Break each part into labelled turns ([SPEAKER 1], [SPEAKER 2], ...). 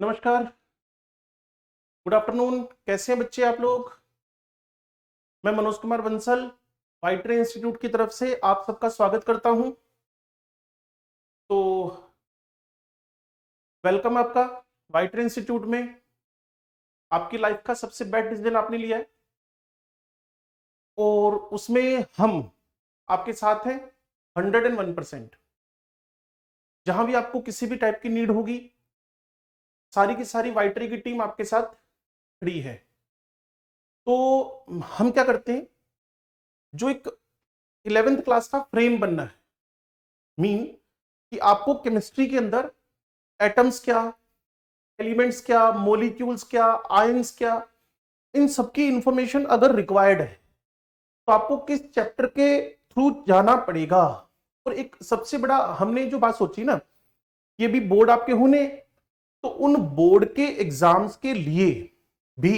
[SPEAKER 1] नमस्कार, good afternoon. कैसे हैं बच्चे आप लोग? मैं Manoj Kumar Bansal white tree institute की तरफ से आप सबका स्वागत करता हूं। तो वेलकम आपका व्हाइट ट्री इंस्टीट्यूट में। आपकी लाइफ का सबसे बेस्ट डिसीजन आपने लिया है और उसमें हम आपके साथ हैं 101%। जहां भी आपको किसी भी टाइप की नीड होगी, सारी की सारी व्हाइट ट्री की टीम आपके साथ खड़ी है। तो हम क्या करते हैं, जो एक 11th क्लास का फ्रेम बनना है, मीन कि आपको केमिस्ट्री के अंदर एटम्स क्या, एलिमेंट्स क्या, मोलिक्यूल्स क्या, आयंस क्या, इन सबकी इंफॉर्मेशन अगर रिक्वायर्ड है तो आपको किस चैप्टर के थ्रू जाना पड़ेगा। और एक सबसे बड़ा हमने जो बात सोची ना, ये भी बोर्ड आपके होने, तो उन बोर्ड के एग्जाम्स के लिए भी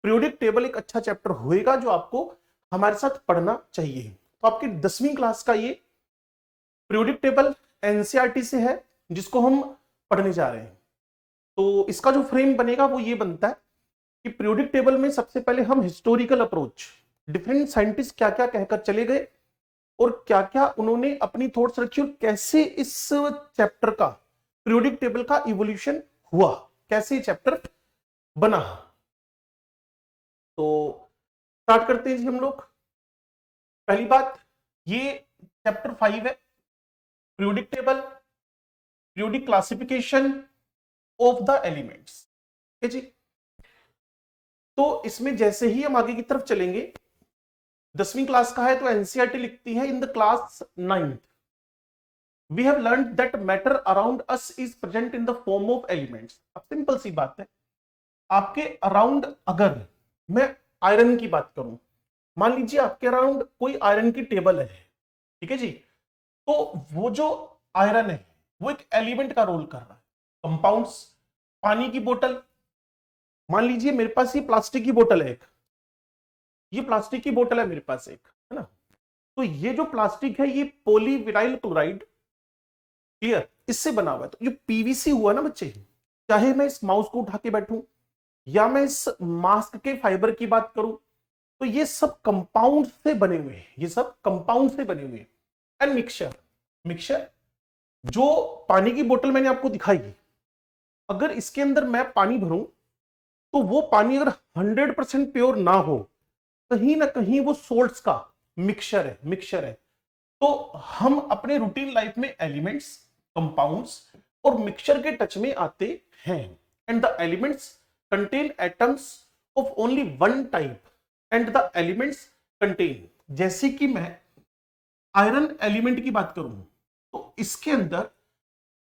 [SPEAKER 1] पीरियोडिक टेबल एक अच्छा चैप्टर होएगा जो आपको हमारे साथ पढ़ना चाहिए। तो आपकी 10वीं क्लास का ये पीरियोडिक टेबल एनसीईआरटी से है जिसको हम पढ़ने जा रहे हैं। तो इसका जो फ्रेम बनेगा वो ये बनता है कि पीरियोडिक टेबल में सबसे पहले हम हिस्टोरिकल अप्रोच, डिफरेंट साइंटिस्ट क्या क्या कहकर चले गए और क्या क्या उन्होंने अपनी थॉट्स रखी और कैसे इस चैप्टर का, पीरियोडिक टेबल का इवोल्यूशन हुआ, कैसे ये चैप्टर बना। तो स्टार्ट करते हैं जी हम लोग। पहली बात, ये चैप्टर 5 है, periodic table, periodic classification of the elements. ठीक है जी। तो इसमें जैसे ही हम आगे की तरफ चलेंगे, 10वीं क्लास का है तो एनसीईआरटी लिखती है in the class 9th we have learned that matter around us is present in the form of elements. अब सिंपल सी बात है, आपके अराउंड अगर मैं आयरन की बात करूं, मान लीजिए आपके अराउंड कोई आयरन की टेबल है, ठीक है जी, तो वो जो आयरन है वो एक एलिमेंट का रोल कर रहा है। कंपाउंड्स, पानी की बोतल, मान लीजिए मेरे पास ये प्लास्टिक की बोतल है, एक ये प्लास्टिक की बोतल है मेरे पास एक, है ना। तो ये जो प्लास्टिक है ये पॉलीविनाइल क्लोराइड, क्लियर, इससे बना हुआ है। तो जो पीवीसी हुआ ना बच्चे, चाहे मैं इस माउस को उठा के बैठूं या मैं इस मास्क के फाइबर की बात करूं, तो ये सब कंपाउंड से बने हुए हैं, ये सब कंपाउंड से बने हुए हैं। एंड मिक्सचर, मिक्सचर जो पानी की बोतल मैंने आपको दिखाई, अगर इसके अंदर मैं पानी भरूं तो वो पानी अगर 100% प्योर ना हो, कहीं ना कहीं वो सोल्ट्स का मिक्सचर है, मिक्सचर है। तो हम अपने रूटीन लाइफ में एलिमेंट्स, कंपाउंड्स और मिक्सचर के टच में आते हैं। And the elements contain atoms of only one type and the elements contain, जैसे कि मैं आयरन एलिमेंट की बात करूं तो इसके अंदर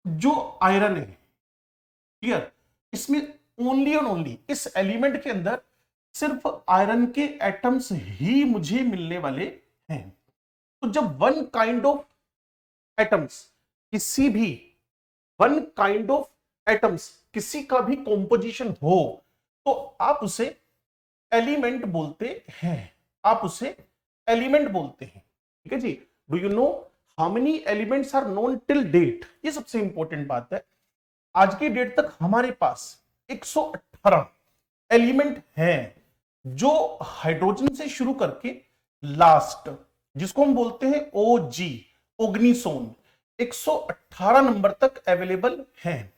[SPEAKER 1] जो आयरन है, क्लियर, इसमें ओनली और ओनली इस एलिमेंट के अंदर सिर्फ आयरन के एटम्स ही मुझे मिलने वाले हैं। तो जब वन काइंड ऑफ एटम्स, किसी भी वन काइंड ऑफ एटम्स, किसी का भी कॉम्पोजिशन हो, तो आप उसे एलिमेंट बोलते हैं, आप उसे एलिमेंट बोलते हैं। ठीक है जी। Do you know how many elements are known till date? ये सबसे इंपॉर्टेंट बात है। आज की डेट तक हमारे पास 118 एलिमेंट हैं जो हाइड्रोजन से शुरू करके लास्ट, जिसको हम बोलते हैं ओजी, ओग्निसोन, 118 नंबर तक अवेलेबल हैं।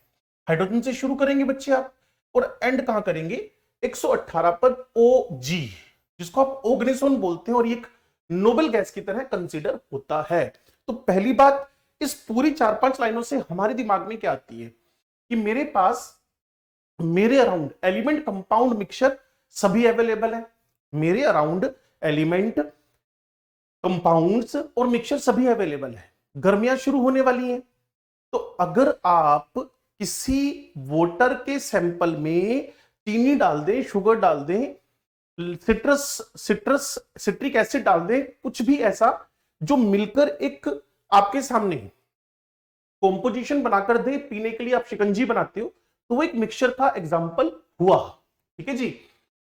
[SPEAKER 1] हाइड्रोजन से शुरू करेंगे बच्चे आप और एंड कहां करेंगे? 118 पर ओजी, जिसको आप ओग्निसोन बोलते हैं और ये एक नोबेल गैस की तरह कंसीडर होता है। तो पहली बात, इस पूरी 4-5 लाइनों से हमारे दिमाग में क्या आती है कि मेरे पास, मेरे अराउंड एलिमेंट, कंपाउंड, मिक्सचर सभी अवेलेबल है। मेरे अराउंड एलिमेंट, कंपाउंड्स और मिक्सचर सभी अवेलेबल है। गर्मियां शुरू होने वाली हैं, तो अगर आप किसी वाटर के सैंपल में चीनी डाल दें, शुगर डाल दें, सिट्रिक एसिड डाल दें, कुछ भी ऐसा जो मिलकर एक आपके सामने कॉम्पोजिशन बनाकर दे, पीने के लिए आप शिकंजी बनाते हो, तो वो एक मिक्सचर का एग्जांपल हुआ। ठीक है जी।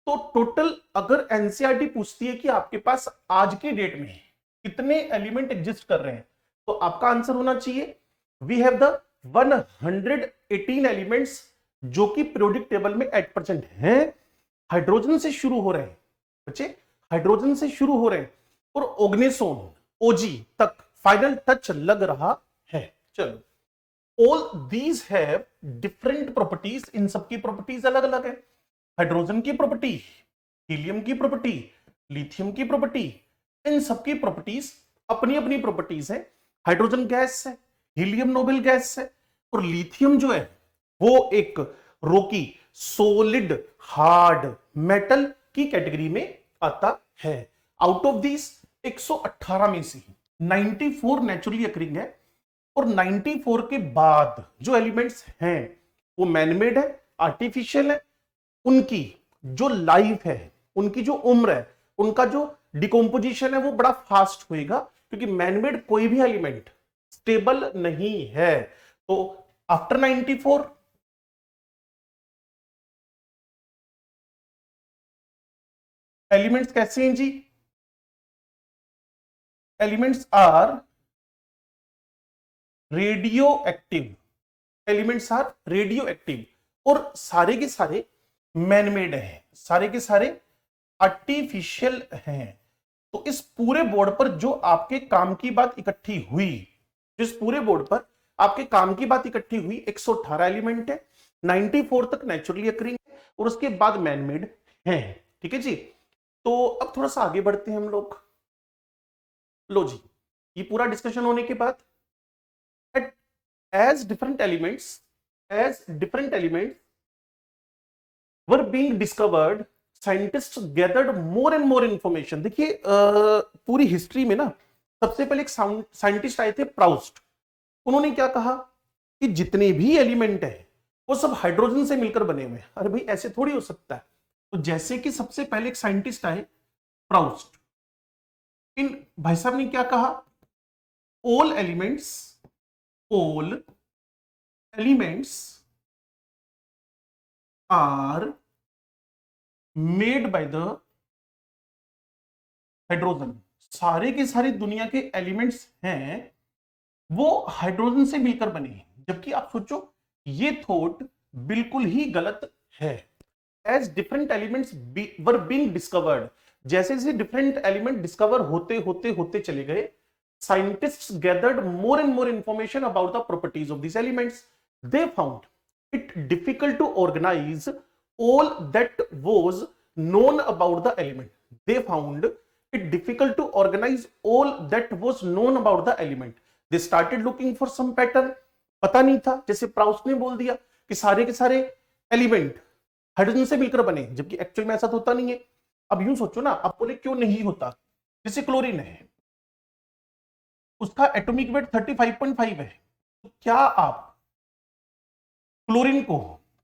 [SPEAKER 1] तो टोटल अगर एनसीईआरटी पूछती है कि आपके पास आज की डेट में कितने एलिमेंट एग्जिस्ट कर रहे हैं, तो आपका आंसर होना चाहिए वी हैव द 118 एलिमेंट्स जो कि पीरियोडिक टेबल में 8% है, हाइड्रोजन से शुरू हो रहे हैं बच्चे, हाइड्रोजन से शुरू हो रहे हैं और ओग्नेसोन ओजी तक फाइनल टच लग रहा है। चलो, all these have different properties, इन सबकी प्रॉपर्टीज अलग अलग है। हाइड्रोजन की प्रॉपर्टी, हीलियम की प्रॉपर्टी, लिथियम की प्रॉपर्टी, इन सबकी प्रॉपर्टीज अपनी अपनी प्रॉपर्टीज है। हाइड्रोजन गैस है, हीलियम नोबल गैस है, और लिथियम जो है वो एक रोकी सॉलिड हार्ड मेटल की कैटेगरी में आता है। आउट ऑफ दिस 118 में से 94 नेचुरली अकरिंग है, और 94 के बाद जो एलिमेंट्स हैं वो मैनमेड है, आर्टिफिशियल है। उनकी जो लाइफ है, उनकी जो उम्र है, उनका जो डिकम्पोजिशन है वो बड़ा फास्ट होएगा, क्योंकि मैनमेड कोई भी एलिमेंट स्टेबल नहीं है। तो आफ्टर 94 एलिमेंट्स कैसे हैं जी? Elements are radioactive, elements are radioactive, और सारे के सारे मैनमेड हैं, सारे के सारे आर्टिफिशियल हैं। तो इस पूरे बोर्ड पर जो आपके काम की बात इकट्ठी हुई, जिस पूरे बोर्ड पर आपके काम की बात इकट्ठी हुई, 118 एलिमेंट है, 94 तक नेचुरली अकरिंग है, और उसके बाद मैनमेड है। ठीक है जी। तो अब थोड़ा सा आगे बढ़ते हैं हम लोग। लो जी, ये पूरा डिस्कशन होने के बाद as different elements were being discovered, scientists gathered more and more information। देखिए पूरी हिस्ट्री में ना सबसे पहले एक साइंटिस्ट आए थे, प्राउस्ट। उन्होंने क्या कहा कि जितने भी एलिमेंट है वो सब हाइड्रोजन से मिलकर बने हुए हैं। अरे भाई ऐसे थोड़ी हो सकता है। तो जैसे कि सबसे पहले एक साइंटिस्ट आए, प्राउस्ट, इन भाई साहब ने क्या कहा, all elements are made by the hydrogen. सारे के सारे दुनिया के एलिमेंट्स हैं वो हाइड्रोजन से मिलकर बने हैं। जबकि आप सोचो ये थॉट बिल्कुल ही गलत है। As different elements were being discovered, जैसे जैसे डिफरेंट एलिमेंट डिस्कवर होते होते होते चले गए, scientists gathered more and more information about the properties of these elements. They found it difficult to organize all that was known about the element. They found it difficult to organize all that was known about the element. They started looking for some pattern. पता नहीं था, जैसे Proust ने बोल दिया कि सारे के सारे एलिमेंट हाइड्रोजन से मिलकर बने, जबकि एक्चुअल में ऐसा तो होता नहीं है। अब यूं सोचो ना, आप बोले क्यों नहीं होता। जैसे क्लोरीन है, उसका एटॉमिक वेट 35.5 है, तो क्या आप क्लोरीन को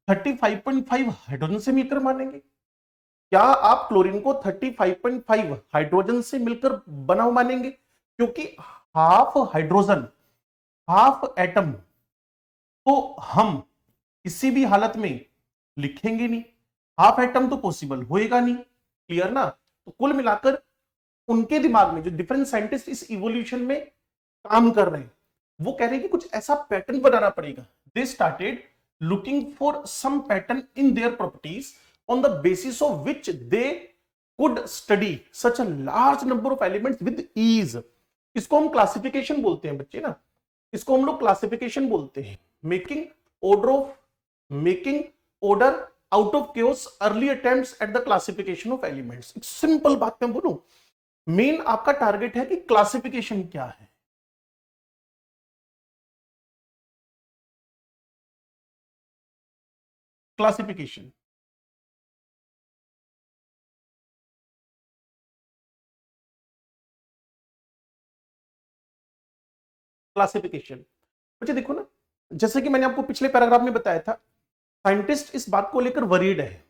[SPEAKER 1] 35.5 हाइड्रोजन से मिलकर मानेंगे? क्या आप क्लोरीन को 35.5 हाइड्रोजन से मिलकर बना हुआ मानेंगे? क्योंकि हाफ हाइड्रोजन हाफ एटम तो हम किसी भी हालत में लिखेंगे नहीं, हाफ एटम तो पॉसिबल होएगा नहीं। क्लियर ना? तो कुल मिलाकर उनके दिमाग में, जो डिफरेंट साइंटिस्ट इस इवोल्यूशन में काम कर रहे हैं, वो कह रहे हैं कि कुछ ऐसा पैटर्न बनाना पड़ेगा। They started looking for some pattern in their properties on the basis of which they could study such a large number of elements with ease. इसको हम क्लासिफिकेशन बोलते हैं बच्चे ना, इसको हम लोग क्लासिफिकेशन बोलते हैं। Making order out of chaos, early attempts at the classification of elements. एक सिंपल बात मैं बोलूं, मेन आपका टारगेट है कि क्लासिफिकेशन क्या है। क्लासिफिकेशन क्लासिफिकेशन बच्चे देखो ना, जैसे कि मैंने आपको पिछले पैराग्राफ में बताया था, साइंटिस्ट इस बात को लेकर वरीड है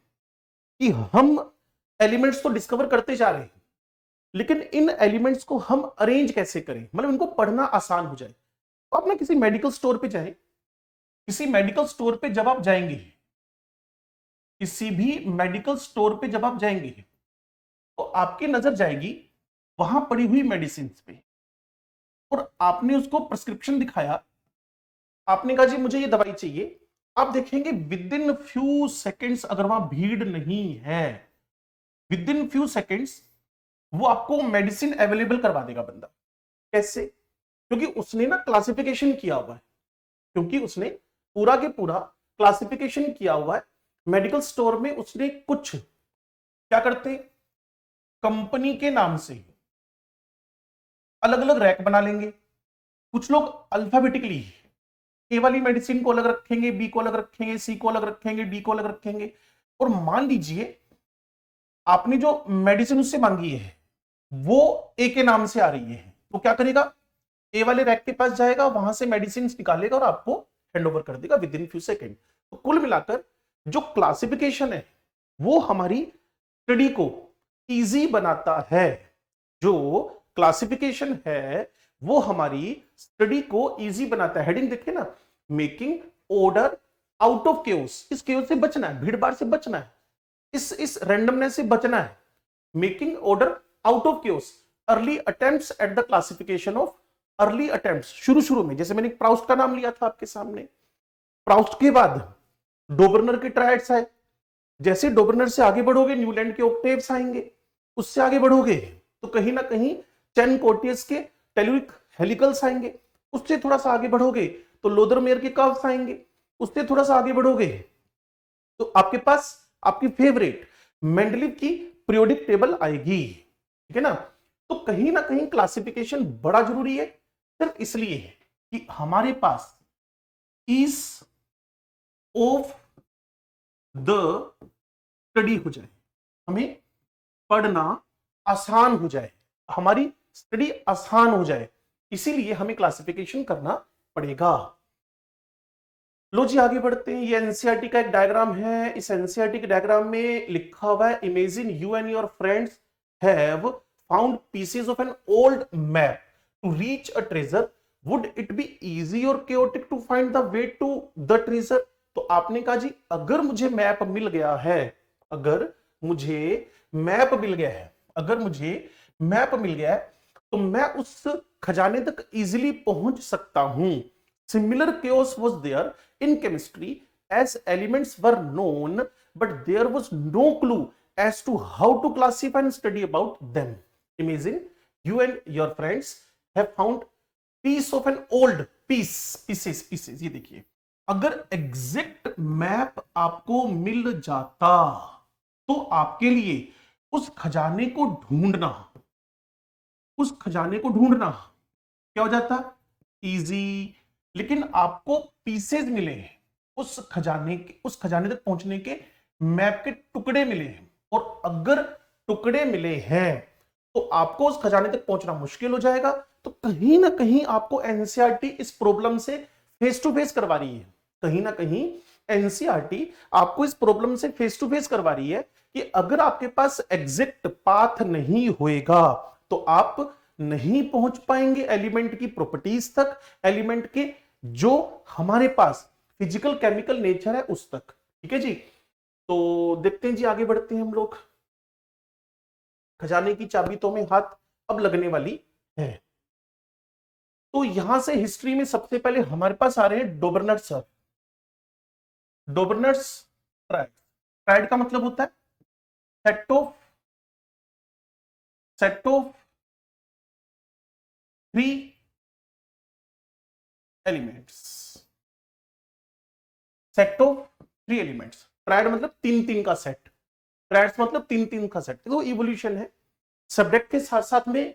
[SPEAKER 1] कि हम एलिमेंट्स तो डिस्कवर करते जा रहे हैं, लेकिन इन एलिमेंट्स को हम अरेंज कैसे करें, मतलब इनको पढ़ना आसान हो जाए। तो आप ना किसी मेडिकल स्टोर पे जाएं, किसी मेडिकल स्टोर पे जब आप जाएंगे, किसी भी मेडिकल स्टोर पे जब आप जाएंगे, तो आपकी नजर जाएगी वहां पड़ी हुई मेडिसिन पे, और आपने उसको प्रिस्क्रिप्शन दिखाया, आपने कहा जी मुझे ये दवाई चाहिए, आप देखेंगे विद इन फ्यू सेकेंड्स, अगर वहां भीड़ नहीं है, विद इन फ्यू सेकेंड्स वो आपको मेडिसिन अवेलेबल करवा देगा बंदा। कैसे? क्योंकि उसने ना क्लासिफिकेशन किया हुआ है, क्योंकि उसने पूरा के पूरा क्लासिफिकेशन किया हुआ है। मेडिकल स्टोर में उसने कुछ क्या करते हैं, कंपनी के नाम से अलग अलग रैक बना लेंगे। कुछ लोग अल्फाबेटिकली ए वाली मेडिसिन को अलग रखेंगे, बी को अलग रखेंगे, सी को अलग रखेंगे, डी को अलग रखेंगे। और मान लीजिए आपने जो मेडिसिन उससे मांगी है वो ए के नाम से आ रही है, तो क्या करेगा, ए वाले रैक के पास जाएगा, वहां से मेडिसिन निकालेगा और आपको हैंड ओवर कर देगा विद इन फ्यू सेकेंड। तो कुल मिलाकर जो क्लासिफिकेशन है वो हमारी स्टडी को इजी बनाता है। जो क्लासिफिकेशन है वो हमारी स्टडी को इजी बनाता है। हेडिंग देखिए ना, making order out of chaos. इस केओस से बचना है, भीड़ भाड़ से बचना है, इस रैंडमनेस से बचना है। Making order out of chaos, early attempts at the classification of, early attempts शुरू में, जैसे मैंने प्राउस्ट का नाम लिया था आपके सामने, प्राउस्ट के बाद डोबर्नर के ट्रायड्स आए। जैसे डोबर्नर से आगे बढ़ोगे न्यूलैंड के ऑक्टेव्स आएंगे, उससे आगे बढ़ोगे तो कहीं ना कहीं चैन कोर्टियस के टेलुरिक हेलिकल्स आएंगे, उससे थोड़ा सा आगे बढ़ोगे तो लोदरमेयर के कर्व्स आएंगे, उससे थोड़ा सा आगे बढ़ोगे तो आपके पास आपकी फेवरेट मेंडलीव की पीरियोडिक टेबल आएगी। ठीक है ना? तो कहीं ना कहीं क्लासिफिकेशन बड़ा जरूरी है, सिर्फ इसलिए कि हमारे पास ईज ऑफ द स्टडी हो जाए, हमें पढ़ना आसान हो जाए, हमारी स्टडी आसान हो जाए, इसीलिए हमें क्लासिफिकेशन करना पड़ेगा। लो जी आगे बढ़ते हैं। ये एनसीईआरटी का एक डायग्राम है। इस एनसीईआरटी के डायग्राम में लिखा हुआ है, imagine you and your friends have found pieces of an old map to reach a treasure, would it be easy or chaotic to find the way to the treasure. तो आपने कहा जी अगर मुझे मैप मिल गया है, अगर मुझे मैप मिल गया है, अगर मुझे मैप मिल गया है तो मैं उस खजाने तक इजीली पहुंच सकता हूं। Similar chaos was there in chemistry as elements were known, but there was no clue as to how to classify and study about them. Imagine you and your friends have found piece of an old pieces। ये देखिए, अगर exact map आपको मिल जाता तो आपके लिए उस खजाने को ढूंढना, उस खजाने को ढूंढना क्या हो जाता, इजी। लेकिन आपको पीसेज मिले हैं, उस खजाने तक पहुंचने के मैप के टुकड़े मिले हैं, और अगर टुकड़े मिले हैं तो आपको उस खजाने तक पहुंचना मुश्किल हो जाएगा। तो कहीं ना कहीं आपको एनसीईआरटी इस प्रॉब्लम से फेस टू फेस करवा रही है, कहीं ना कहीं एनसीईआरटी आपको इस प्रॉब्लम से फेस टू फेस करवा रही है कि अगर आपके पास एग्जैक्ट पाथ नहीं होएगा तो आप नहीं पहुंच पाएंगे एलिमेंट की प्रॉपर्टीज तक, एलिमेंट के जो हमारे पास फिजिकल केमिकल नेचर है उस तक। ठीक है जी, तो देखते हैं जी, आगे बढ़ते हैं हम लोग। खजाने की चाबी तो में हाथ अब लगने वाली है। तो यहां से हिस्ट्री में सबसे पहले हमारे पास आ रहे हैं डोबर्नर सर। डोबर्नर्स ट्रायड, ट्रायड का मतलब होता है set of 3 elements, set of 3 elements. Triad मतलब 3-3 का सेट, ट्रायड्स मतलब 3-3 का सेट। तो इवोल्यूशन है, सब्जेक्ट के साथ साथ में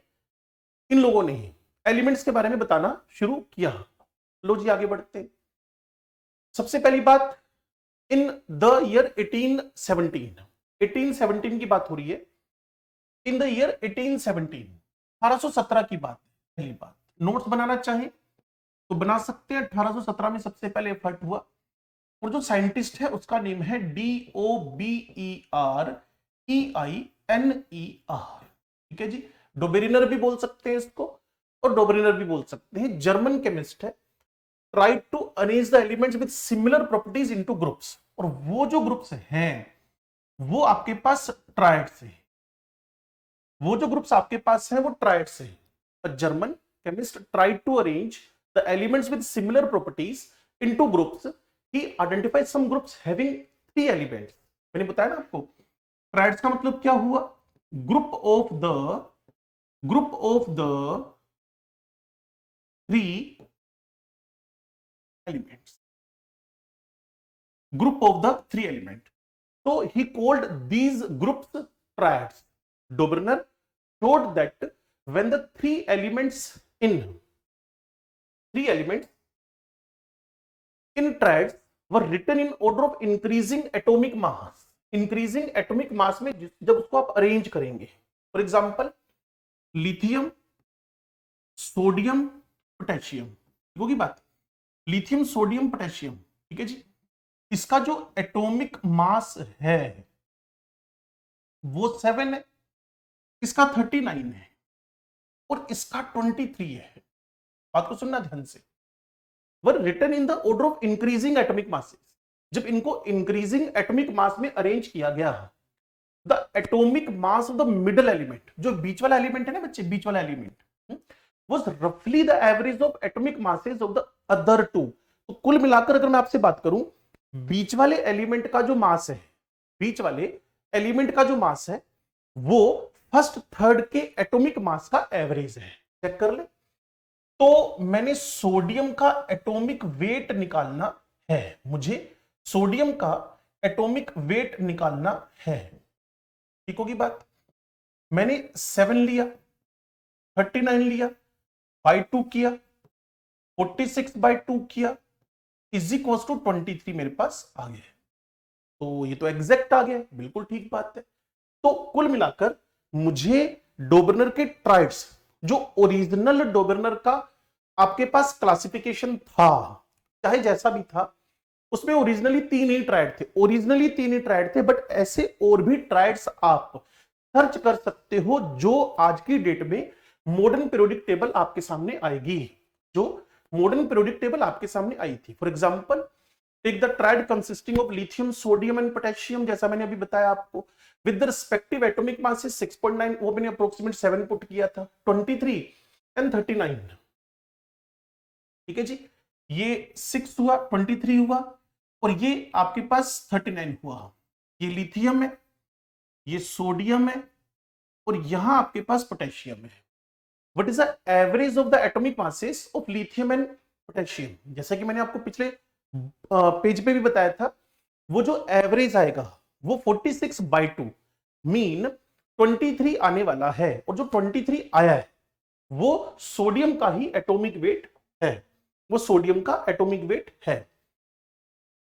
[SPEAKER 1] इन लोगों ने ही एलिमेंट्स के बारे में बताना शुरू किया। लो जी आगे बढ़ते हैं। सबसे पहली बात, इन द ईयर 1817 की बात हो रही है। इन द ईयर 1817 की बात, पहली बात। नोट्स बनाना चाहे तो बना सकते हैं। 1817 में सबसे पहले एफर्ट हुआ, और जो साइंटिस्ट है उसका नेम है DOBEREINER। ठीक है जी, डोबेरिनर भी बोल सकते हैं इसको और डोबेरिनर भी बोल सकते हैं। जर्मन केमिस्ट है। Tried to arrange the elements with similar properties into groups, और वो जो ग्रुप्स हैं वो आपके पास ट्रायड से, वो जो ग्रुप्स आपके पास हैं वो ट्रायड से। German chemist tried to arrange the elements with similar properties into groups he identified some groups having 3 elements. मैंने बताया ना आपको, ट्राइड्स का मतलब क्या हुआ, group of the 3 elements, group of the 3 element. So he called these groups triads. Dobrner showed that when the 3 elements in triads were written in order of increasing atomic mass में जब उसको आप arrange करेंगे, for example lithium, sodium, potassium, होगी बात, lithium, sodium, potassium, ठीक है जी, इसका जो एटॉमिक मास है वो 7 है, इसका 39 है और इसका 23 है। बात को सुनना ध्यान से, were written in the order of increasing atomic masses. जब इनको इंक्रीजिंग एटॉमिक मास में अरेंज किया गया, the atomic mass of the middle element, जो बीच वाला एलिमेंट है ना बच्चे, बीच वाला एलिमेंट वाज रफली the average of atomic masses of the other two. तो कुल मिलाकर अगर मैं आपसे बात करूं, बीच वाले एलिमेंट का जो मास है, बीच वाले एलिमेंट का जो मास है वो फर्स्ट थर्ड के एटॉमिक मास का एवरेज है। चेक कर ले। तो मैंने सोडियम का एटॉमिक वेट निकालना है, मुझे सोडियम का एटॉमिक वेट निकालना है, ठीक होगी बात। मैंने 7 लिया, 39 लिया, बाई 2 किया, 46/2 किया, इज इक्वल टू 23 मेरे पास आ गया। तो ये तो एग्जैक्ट आ गया, बिल्कुल ठीक बात है। तो कुल मिलाकर मुझे डोबर्नर के ट्राइड्स, जो ओरिजिनल डोबर्नर का आपके पास क्लासिफिकेशन था, चाहे जैसा भी था, उसमें ओरिजिनली 3 ही ट्राइड थे, बट ऐसे और भी ट्राइड्स आप सर्च कर सकते हो जो आज की डेट में मॉडर्न पीरियोडिक टेबल आपके सामने आएगी, जो मॉडर्न पीरियोडिक टेबल आपके सामने आई थी। For example take the triad consisting of lithium, sodium and potassium, जैसा मैंने अभी बताया आपको, with the respective atomic masses 6.9, वो मैंने अप्रोक्सीमेट 7 पुट किया था, 23 एंड 39, ठीक है जी। ये 6 हुआ, 23 हुआ और ये आपके पास 39 हुआ। ये लिथियम है, ये सोडियम है और यहां आपके पास पोटेशियम है। What is the average of the atomic masses of lithium and potassium? जैसा कि मैंने आपको पिछले पेज पे भी बताया था, वो जो एवरेज आएगा वो 46/2 मीन 23 आने वाला है, और जो 23 आया है वो सोडियम का ही एटॉमिक वेट है, वो सोडियम का एटॉमिक वेट है।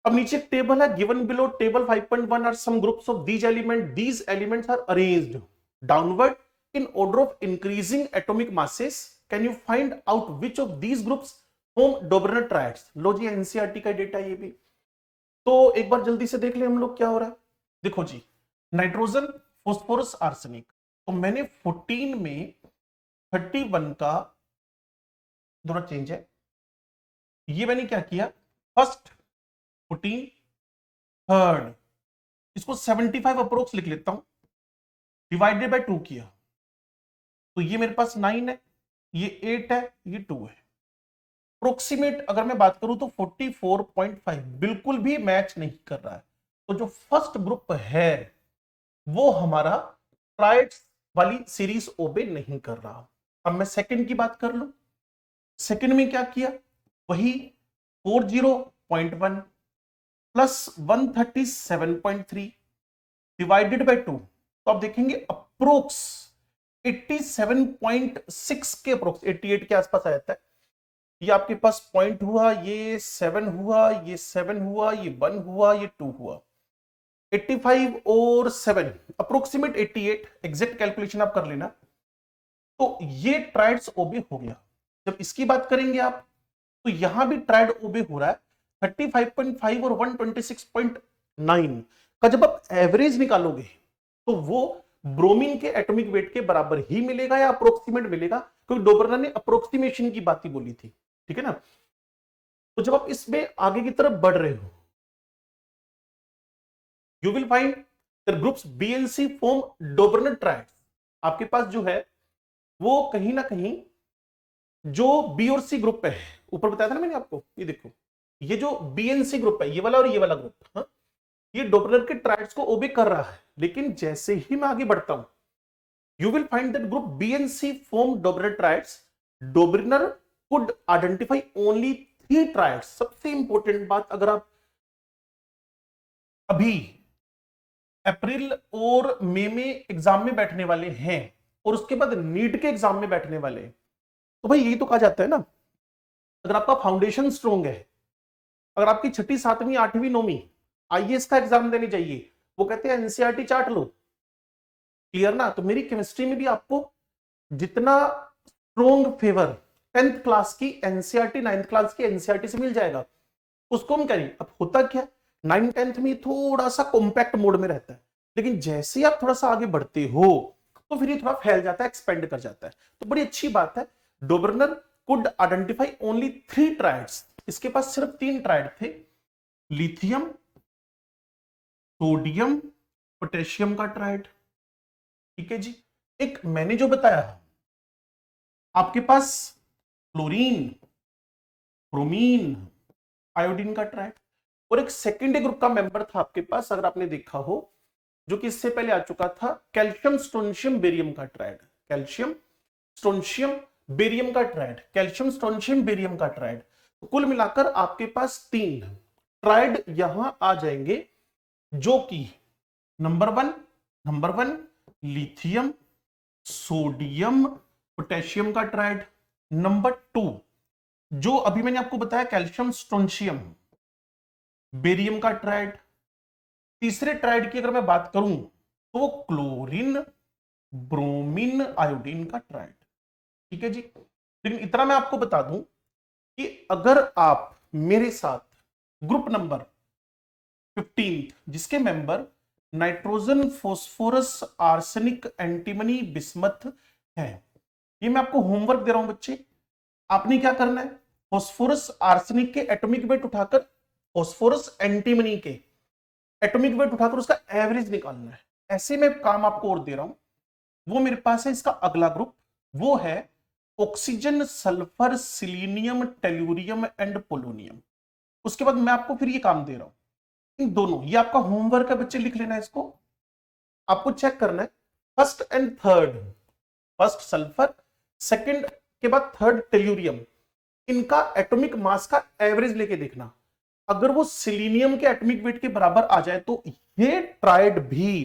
[SPEAKER 1] अब नीचे एक टेबल है, given below table 5.1 are some groups of these elements are arranged downward in order of increasing atomic masses. Can you find out which of these groups form Dobrner triads? Low ji, NCERT का data ये भी। तो एक बार जल्दी से देख ले हम लोग क्या हो रहा है। देखो जी, नाइट्रोजन, फास्फोरस, आर्सेनिक, तो मैंने 14 में 31 का दोनों चेंज है, ये मैंने क्या किया, फर्स्ट 14 थर्ड, इसको 75 अप्रोक्स लिख लेता हूं, डिवाइडेड बाय 2 किया, तो ये मेरे पास 9 है, ये 8 है, ये 2 है। अप्रोक्सीमेट अगर मैं बात करूं तो 44.5 बिल्कुल भी मैच नहीं कर रहा है। तो जो फर्स्ट ग्रुप है वो हमारा ट्राइड्स वाली सीरीज ओबे नहीं कर रहा। अब मैं सेकंड की बात कर लूं, सेकंड में क्या किया, वही 40.1 प्लस 137.3 डिवाइडेड बाय 2, तो आप देखेंगे अप्रोक्स 87.6 के अप्रोक्स 88 के आसपास आ जाता है। ये आपके पास पॉइंट हुआ, ये 7 हुआ, ये 7 हुआ, ये 1 हुआ, ये 2 हुआ, 85 और 7 अप्रोक्सीमेट 88, एग्जैक्ट कैलकुलेशन आप कर लेना। तो ये ट्राइड्स ओबे हो गया। जब इसकी बात करेंगे आप, तो यहां भी ट्राइड ओबे हो रहा है। 35.5 और 126.9 का जब आप एवरेज निकालोगे तो वो ब्रोमीन के एटॉमिक वेट के बराबर ही मिलेगा या अप्रोक्सीमेट मिलेगा, क्योंकि डोबर्नर ने अप्रोक्सीमेशन की बात ही बोली थी, ठीक है ना। तो जब आप इसमें आगे की तरफ बढ़ रहे हो, you will find that groups B and C form Dobereiner triads. आपके पास जो है वो कहीं ना कहीं जो बी और सी ग्रुप पे है, ऊपर बताया था ना मैंने आपको, ये देखो ये जो बीएनसी ग्रुप है, ये वाला और ये वाला ग्रुप, हाँ, ये डोबरनर के ट्राइड्स को ओबे कर रहा है, लेकिन जैसे ही मैं आगे बढ़ता हूं, you will find that group BNC formed Dobrinner triads. Dobrinner could identify only 3 triads. सबसे इंपॉर्टेंट बात, अगर आप अभी अप्रैल और मई में एग्जाम में बैठने वाले हैं और उसके बाद नीट के एग्जाम में बैठने वाले हैं, तो भाई यही तो कहा जाता है ना, अगर आपका फाउंडेशन स्ट्रॉन्ग है, अगर आपकी 6ठी 7वीं 8वीं 9वीं आईएएस का एग्जाम देने जाइए, वो कहते हैं एनसीईआरटी चार्ट लो, क्लियर ना। तो मेरी केमिस्ट्री में भी आपको जितना स्ट्रॉन्ग फेवर 10th क्लास की एनसीईआरटी 9th क्लास की एनसीईआरटी से मिल जाएगा, उसको हम करें। अब होता क्या, 9th 10th में थोड़ा सा कॉम्पैक्ट मोड में रहता है, लेकिन जैसे आप थोड़ा सा आगे बढ़ते हो तो फिर ये थोड़ा फैल जाता है, एक्सपेंड कर जाता है। तो बड़ी अच्छी बात है, डोबरनर कुड आइडेंटिफाई ओनली 3 ट्राइड्स। इसके पास सिर्फ 3 ट्राइड थे, लिथियम, सोडियम, पोटेशियम का ट्राइड, ठीक है जी। एक मैंने जो बताया, आपके पास क्लोरीन, ब्रोमीन, आयोडीन का ट्राइड, और एक सेकेंडरी ग्रुप का मेंबर था आपके पास, अगर आपने देखा हो, जो कि इससे पहले आ चुका था, कैल्शियम, स्ट्रोंशियम, बेरियम का ट्राइड, कैल्शियम, स्ट्रोंशियम, बेरियम का ट्राइड, कैल्शियम, स्ट्रोंशियम, बेरियम का ट्राइड। तो कुल मिलाकर आपके पास 3 ट्राइड यहां आ जाएंगे, जो कि number one lithium, sodium, potassium का ट्राइड, नंबर 2 जो अभी मैंने आपको बताया कैल्शियम, स्ट्रोंशियम, बेरियम का ट्राइड, तीसरे ट्राइड की अगर मैं बात करूं तो क्लोरीन, ब्रोमीन, आयोडीन का ट्राइड, ठीक है जी। लेकिन इतना मैं आपको बता दूं कि अगर आप मेरे साथ ग्रुप नंबर 15 जिसके member nitrogen, phosphorus, arsenic, antimony, bismuth है, ये मैं आपको होमवर्क दे रहा हूं बच्चे। आपने क्या करना है, फोस्फोरस आर्सेनिक के एटॉमिक वेट उठाकर, फोस्फोरस एंटीमनी के एटॉमिक वेट उठाकर उसका एवरेज निकालना है। ऐसे में काम आपको और दे रहा हूं, वो मेरे पास है इसका अगला ग्रुप, वो है oxygen, sulphur, selenium, tellurium and polonium. उसके बाद मैं आपको फिर ये काम दे रहा हूं, इन दोनों, ये आपका होमवर्क है बच्चे, लिख लेना है इसको। आपको चेक करना है first and third, first sulphur, second के बाद थर्ड टेल्यूरियम, इनका एटॉमिक मास का एवरेज लेके देखना। अगर वो सिलीनियम के एटॉमिक वेट के बराबर आ जाए तो ये ट्राइड भी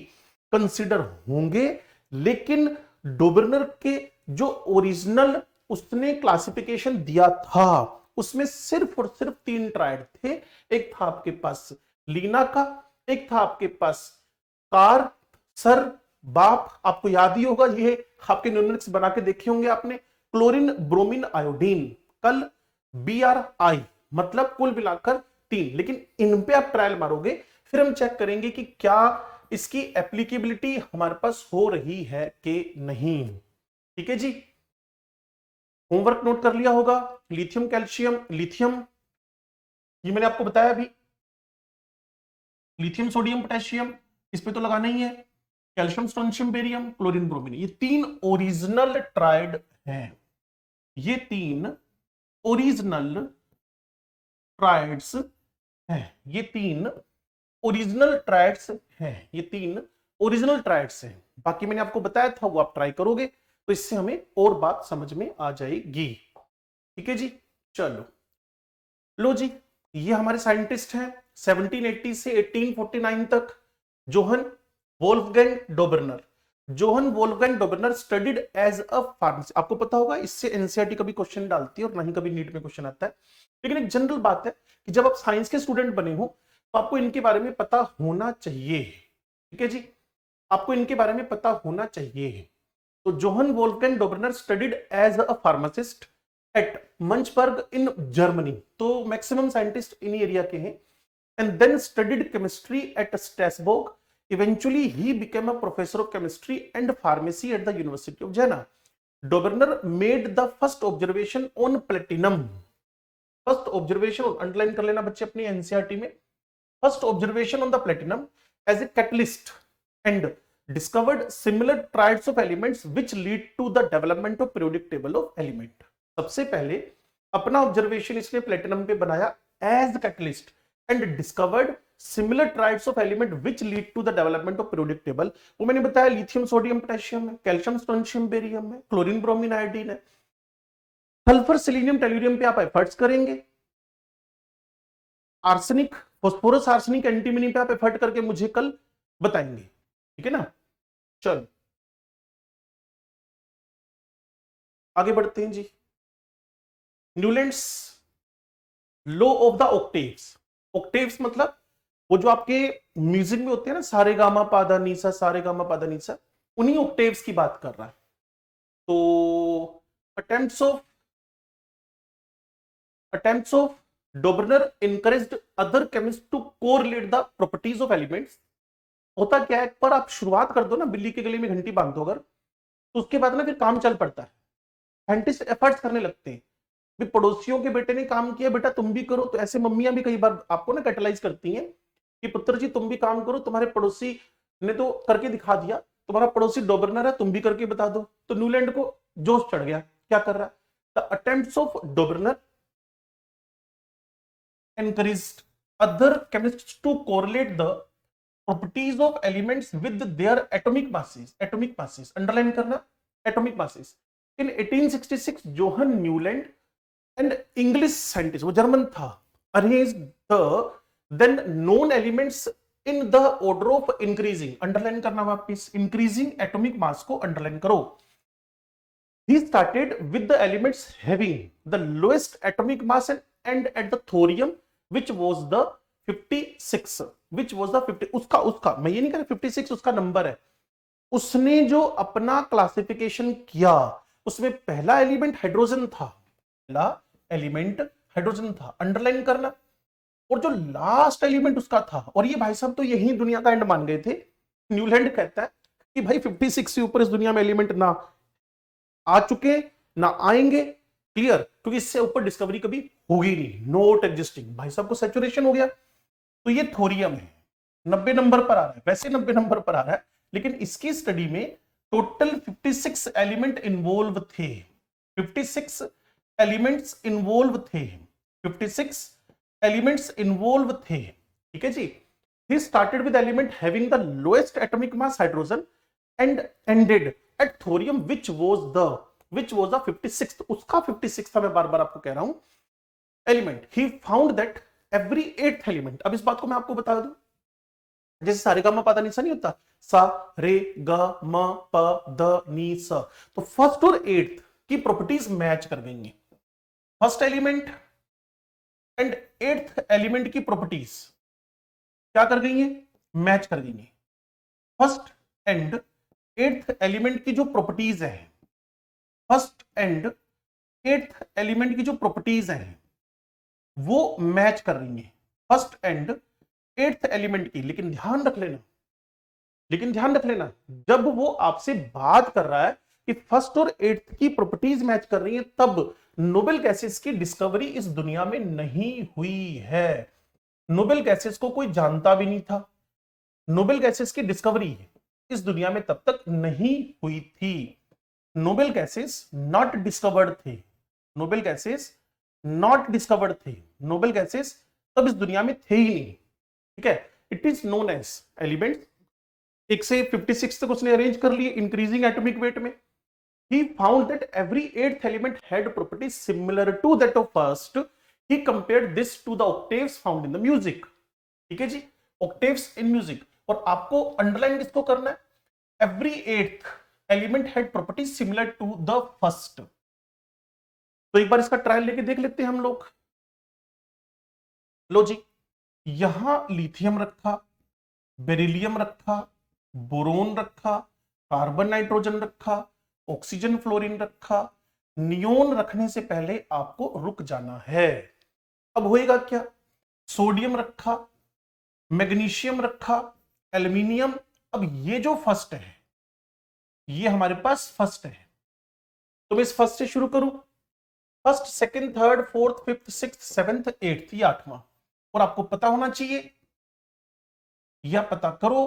[SPEAKER 1] कंसीडर होंगे, लेकिन डोबरनर के जो ओरिजिनल उसने क्लासिफिकेशन दिया था उसमें सिर्फ और सिर्फ 3 ट्राइड थे। एक था आपके पास लीना का, एक था आपके पास कार, सर, बाप, आपको याद ही होगा, ये आपके न्यूमेरिक्स बना के देखे होंगे आपने, क्लोरीन, ब्रोमीन, आयोडीन, कल BRI, मतलब कुल मिलाकर 3। लेकिन इन पे आप ट्रायल मारोगे, फिर हम चेक करेंगे कि क्या इसकी एप्लीकेबिलिटी हमारे पास हो रही है कि नहीं, ठीक है जी। होमवर्क नोट कर लिया होगा, लिथियम, कैल्शियम, लिथियम ये मैंने आपको बताया अभी, लिथियम, सोडियम, पोटेशियम इस पे तो लगाना ही है, calcium, strontium, barium, chlorine, bromine, ये 3 ओरिजिनल ट्राइड हैं, ये 3 ओरिजिनल ट्राइड्स हैं, ये 3 ओरिजिनल ट्राइड्स हैं, ये 3 ओरिजिनल ट्राइड्स हैं। बाकी मैंने आपको बताया था, वो आप ट्राई करोगे तो इससे हमें और बात समझ में आ जाएगी, ठीक है जी। चलो लो जी, ये हमारे साइंटिस्ट हैं 1780 से 1849 तक, Johann Wolfgang Dobereiner. Johann Wolfgang Dobereiner studied as a pharmacist. आपको पता होगा इससे एनसीईआरटी कभी क्वेश्चन डालती है और ना ही कभी नीट में क्वेश्चन आता है, लेकिन एक जनरल बात है कि जब आप साइंस के स्टूडेंट बने हो तो आपको इनके बारे में पता होना चाहिए, ठीक है जी, आपको इनके बारे में पता होना चाहिए। तो Johann Wolfgang Dobereiner studied as a pharmacist at Munchberg in Germany, तो मैक्सिमम साइंटिस्ट इन एरिया के हैं, and then studied chemistry at Strasbourg. Eventually he became a professor of chemistry and pharmacy at the University of Jena. Doberner made the first observation on platinum. First observation, underline कर लेना बच्चे अपनी NCERT में, first observation on the platinum as a catalyst and discovered similar triads of elements which lead to the development of periodic table of element. सबसे पहले अपना observation इसने platinum पे बनाया as the catalyst and discovered similar types of element which lead to the development of periodic table। वो मैंने बताया lithium sodium potassium है, कैल्शियम स्ट्रोंशियम बेरियम है, क्लोरीन ब्रोमीन आयोडीन है। सल्फर सिलीनियम टेल्यूरियम पे आप एफर्ट्स करेंगे, आर्सेनिक फॉस्फोरस आर्सेनिक एंटीमनी पे आप एफर्ट करके मुझे कल बताएंगे, ठीक है ना। चलो आगे बढ़ते हैं जी। Newlands law of the octaves. Octaves मतलब वो जो आपके म्यूजिक में होते हैं ना, सारे गामा पादा नीसा, सारे गामा पादा नीसा, उन्हीं ऑक्टेव्स की बात कर रहा है। तो attempts of Dobner encouraged other chemists to correlate the properties of elements। होता क्या है, एक बार आप शुरुआत कर दो ना, बिल्ली के गले में घंटी बांध दो अगर, तो उसके बाद ना फिर काम चल पड़ता है। साइंटिस्ट एफर्ट्स करने लगते हैं, भी पड़ोसियों के बेटे ने काम किया, बेटा तुम भी करो। तो ऐसे मम्मियां भी कई बार आपको ना कैटलाइज करती हैं कि पुत्र जी तुम भी काम करो, तुम्हारे पड़ोसी ने तो करके दिखा दिया, तुम्हारा पड़ोसी डोबरनर है, तुम भी करके बता दो। तो न्यूलैंड को जोश चढ़ गया, क्या कर रहा है। The attempts of Dobereiner encouraged other chemists to correlate the properties of elements with their atomic masses underline करना, atomic masses। in 1866 Johann Newland and English scientist, वो जर्मन था, arranged the then known elements in the order of increasing, underline करना वापिस, increasing atomic mass को underline करो। he started with the elements having the lowest atomic mass and at the thorium which was the 56, which was the 50, उसका मैं ये नहीं कह रहा 56 उसका नंबर है, उसने जो अपना क्लासिफिकेशन किया उसमें पहला एलिमेंट हाइड्रोजन था, पहला एलिमेंट हाइड्रोजन था, अंडरलाइन करना। और जो लास्ट एलिमेंट उसका था, और ये भाई साहब तो यही दुनिया का एंड मान गए थे। न्यूलैंड कहता है कि भाई 56 से ऊपर इस दुनिया में एलिमेंट ना आ चुके ना आएंगे, क्लियर, क्योंकि इससे ऊपर डिस्कवरी कभी होगी नहीं, नॉट एग्जिस्टिंग। भाई साहब को सैचुरेशन हो गया। तो ये थोरियम है, 90 नंबर पर आ रहा है, वैसे 90 नंबर पर आ रहा है, लेकिन इसकी स्टडी में टोटल 56 एलिमेंट इन्वॉल्व थे, 56 एलिमेंट्स इन्वॉल्व थे, 56 एलिमेंट्स इन्वॉल्व थे, ठीक है जी। He started with element having the lowest atomic mass hydrogen and ended at thorium which was the 56th, उसका 56 था, मैं बार बार आपको कह रहा हूं element. He found that every 8th element, अब इस बात को मैं आपको बता दूं, जैसे सारे गा मा पा दा नी सा नहीं होता, सा रे ग म प द नी सा, तो फर्स्ट और 8th की प्रॉपर्टीज मैच कर देंगे। First element and 8th element की प्रॉपर्टीज क्या कर गई है, मैच कर गई है। फर्स्ट एंड 8th एलिमेंट की जो प्रॉपर्टीज है, फर्स्ट एंड 8th एलिमेंट की जो प्रॉपर्टीज हैं वो मैच कर रही हैं, फर्स्ट एंड 8th एलिमेंट की। लेकिन ध्यान रख लेना, जब वो आपसे बात कर रहा है कि फर्स्ट और 8th की प्रॉपर्टीज मैच कर रही हैं, तब नोबेल गैसेस की डिस्कवरी इस दुनिया में नहीं हुई है। नोबेल गैसेस को कोई जानता भी नहीं था, नोबेल गैसेस की डिस्कवरी इस दुनिया में तब तक नहीं हुई थी। नोबेल गैसेस नॉट डिस्कवर्ड थे, नोबेल गैसेस नॉट डिस्कवर्ड थे, नोबेल गैसेस तब इस दुनिया में थे ही नहीं, ठीक है। It is known as element. 1 से 56 तक उसने अरेंज कर लिए इंक्रीजिंग एटॉमिक वेट में। He found that every 8th element had properties similar to that of first. He compared this to the octaves found in the music, ठीक है जी, octaves in music। और आपको अंडरलाइन किसको करना है, every 8th element had properties similar to the first। तो एक बार इसका ट्रायल लेके देख लेते हैं हम लोग। लो जी, यहां लिथियम रखा, बेरिलियम रखा, बोरोन रखा, कार्बन नाइट्रोजन रखा, ऑक्सीजन फ्लोरीन रखा। नियोन रखने से पहले आपको रुक जाना है। अब होएगा क्या, सोडियम रखा, मैग्नीशियम रखा, एल्यूमिनियम। अब ये जो फर्स्ट है, ये हमारे पास फर्स्ट है, तो मैं इस फर्स्ट से शुरू करूं। First, second, third, fourth, fifth, sixth, seventh, 8th, ये 8वां। और आपको पता होना चाहिए या पता करो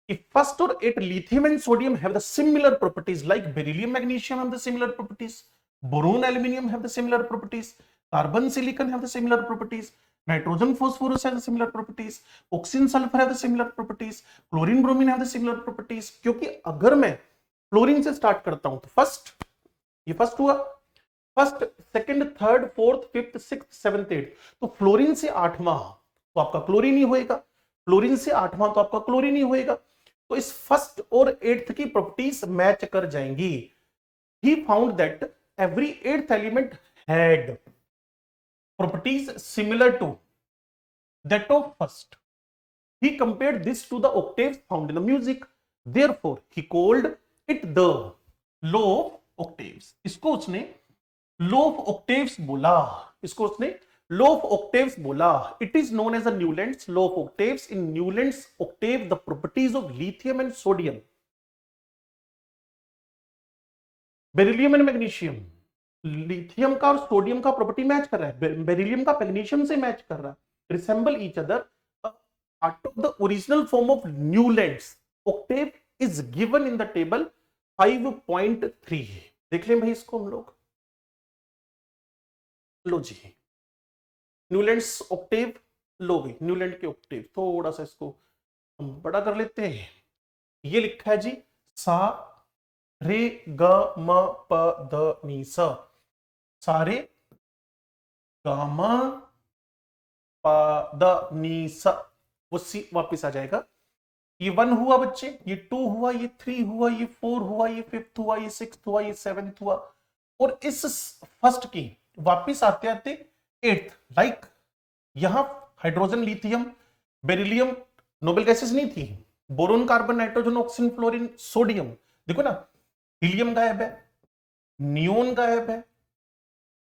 [SPEAKER 1] कि फर्स्ट और 8 lithium and sodium have the similar properties, like beryllium, magnesium have the similar properties, boron, aluminium have the similar properties, carbon silicon have the similar properties, nitrogen phosphorus have the similar properties, oxygen sulfur have the similar properties, chlorine bromine have the similar properties। क्योंकि अगर मैं chlorine से start करता हूं तो first, ये first हुआ, first second third fourth fifth sixth seventh eight, तो फ्लोरीन से आठवां तो आपका क्लोरीन ही होएगा, फ्लोरीन से आठवां तो आपका क्लोरीन ही होएगा। तो इस फर्स्ट और एट्थ की प्रॉपर्टीज मैच कर जाएंगी। He found that every eighth element had properties similar to that of first. He compared this to the octaves found in the music. Therefore, he called it the law of octaves. इसको उसने law of octaves बोला, इसको उसने law of octaves बोला। It is known as the Newland's law of octaves. In Newland's octave, the properties of lithium and sodium, beryllium and magnesium, lithium का और sodium का property match कर रहा है, बेरिलियम का मैग्नीशियम से मैच कर रहा है, resemble each other. Part of the original form of Newlands Octave is given in the table 5.3। देख लें भाई इसको हम लोग, लो जी न्यूलैंड्स ऑक्टेव, लो भाई न्यूलैंड के ऑक्टेव, थोड़ा सा इसको हम बड़ा कर लेते हैं। ये लिखा है जी सा रे ग म प द नी स, सारे ग म प द नी स, वो सी वापिस आ जाएगा। ये 1 हुआ बच्चे, ये 2 हुआ, ये 3 हुआ, ये 4 हुआ, ये 5th हुआ, ये 6th हुआ, ये 7th हुआ, और इस फर्स्ट की वापिस आते आते 8th। लाइक यहां hydrogen lithium beryllium noble gases नहीं थी, boron carbon nitrogen oxygen fluorine sodium, देखो ना हीलियम गायब है, नियोन गायब है,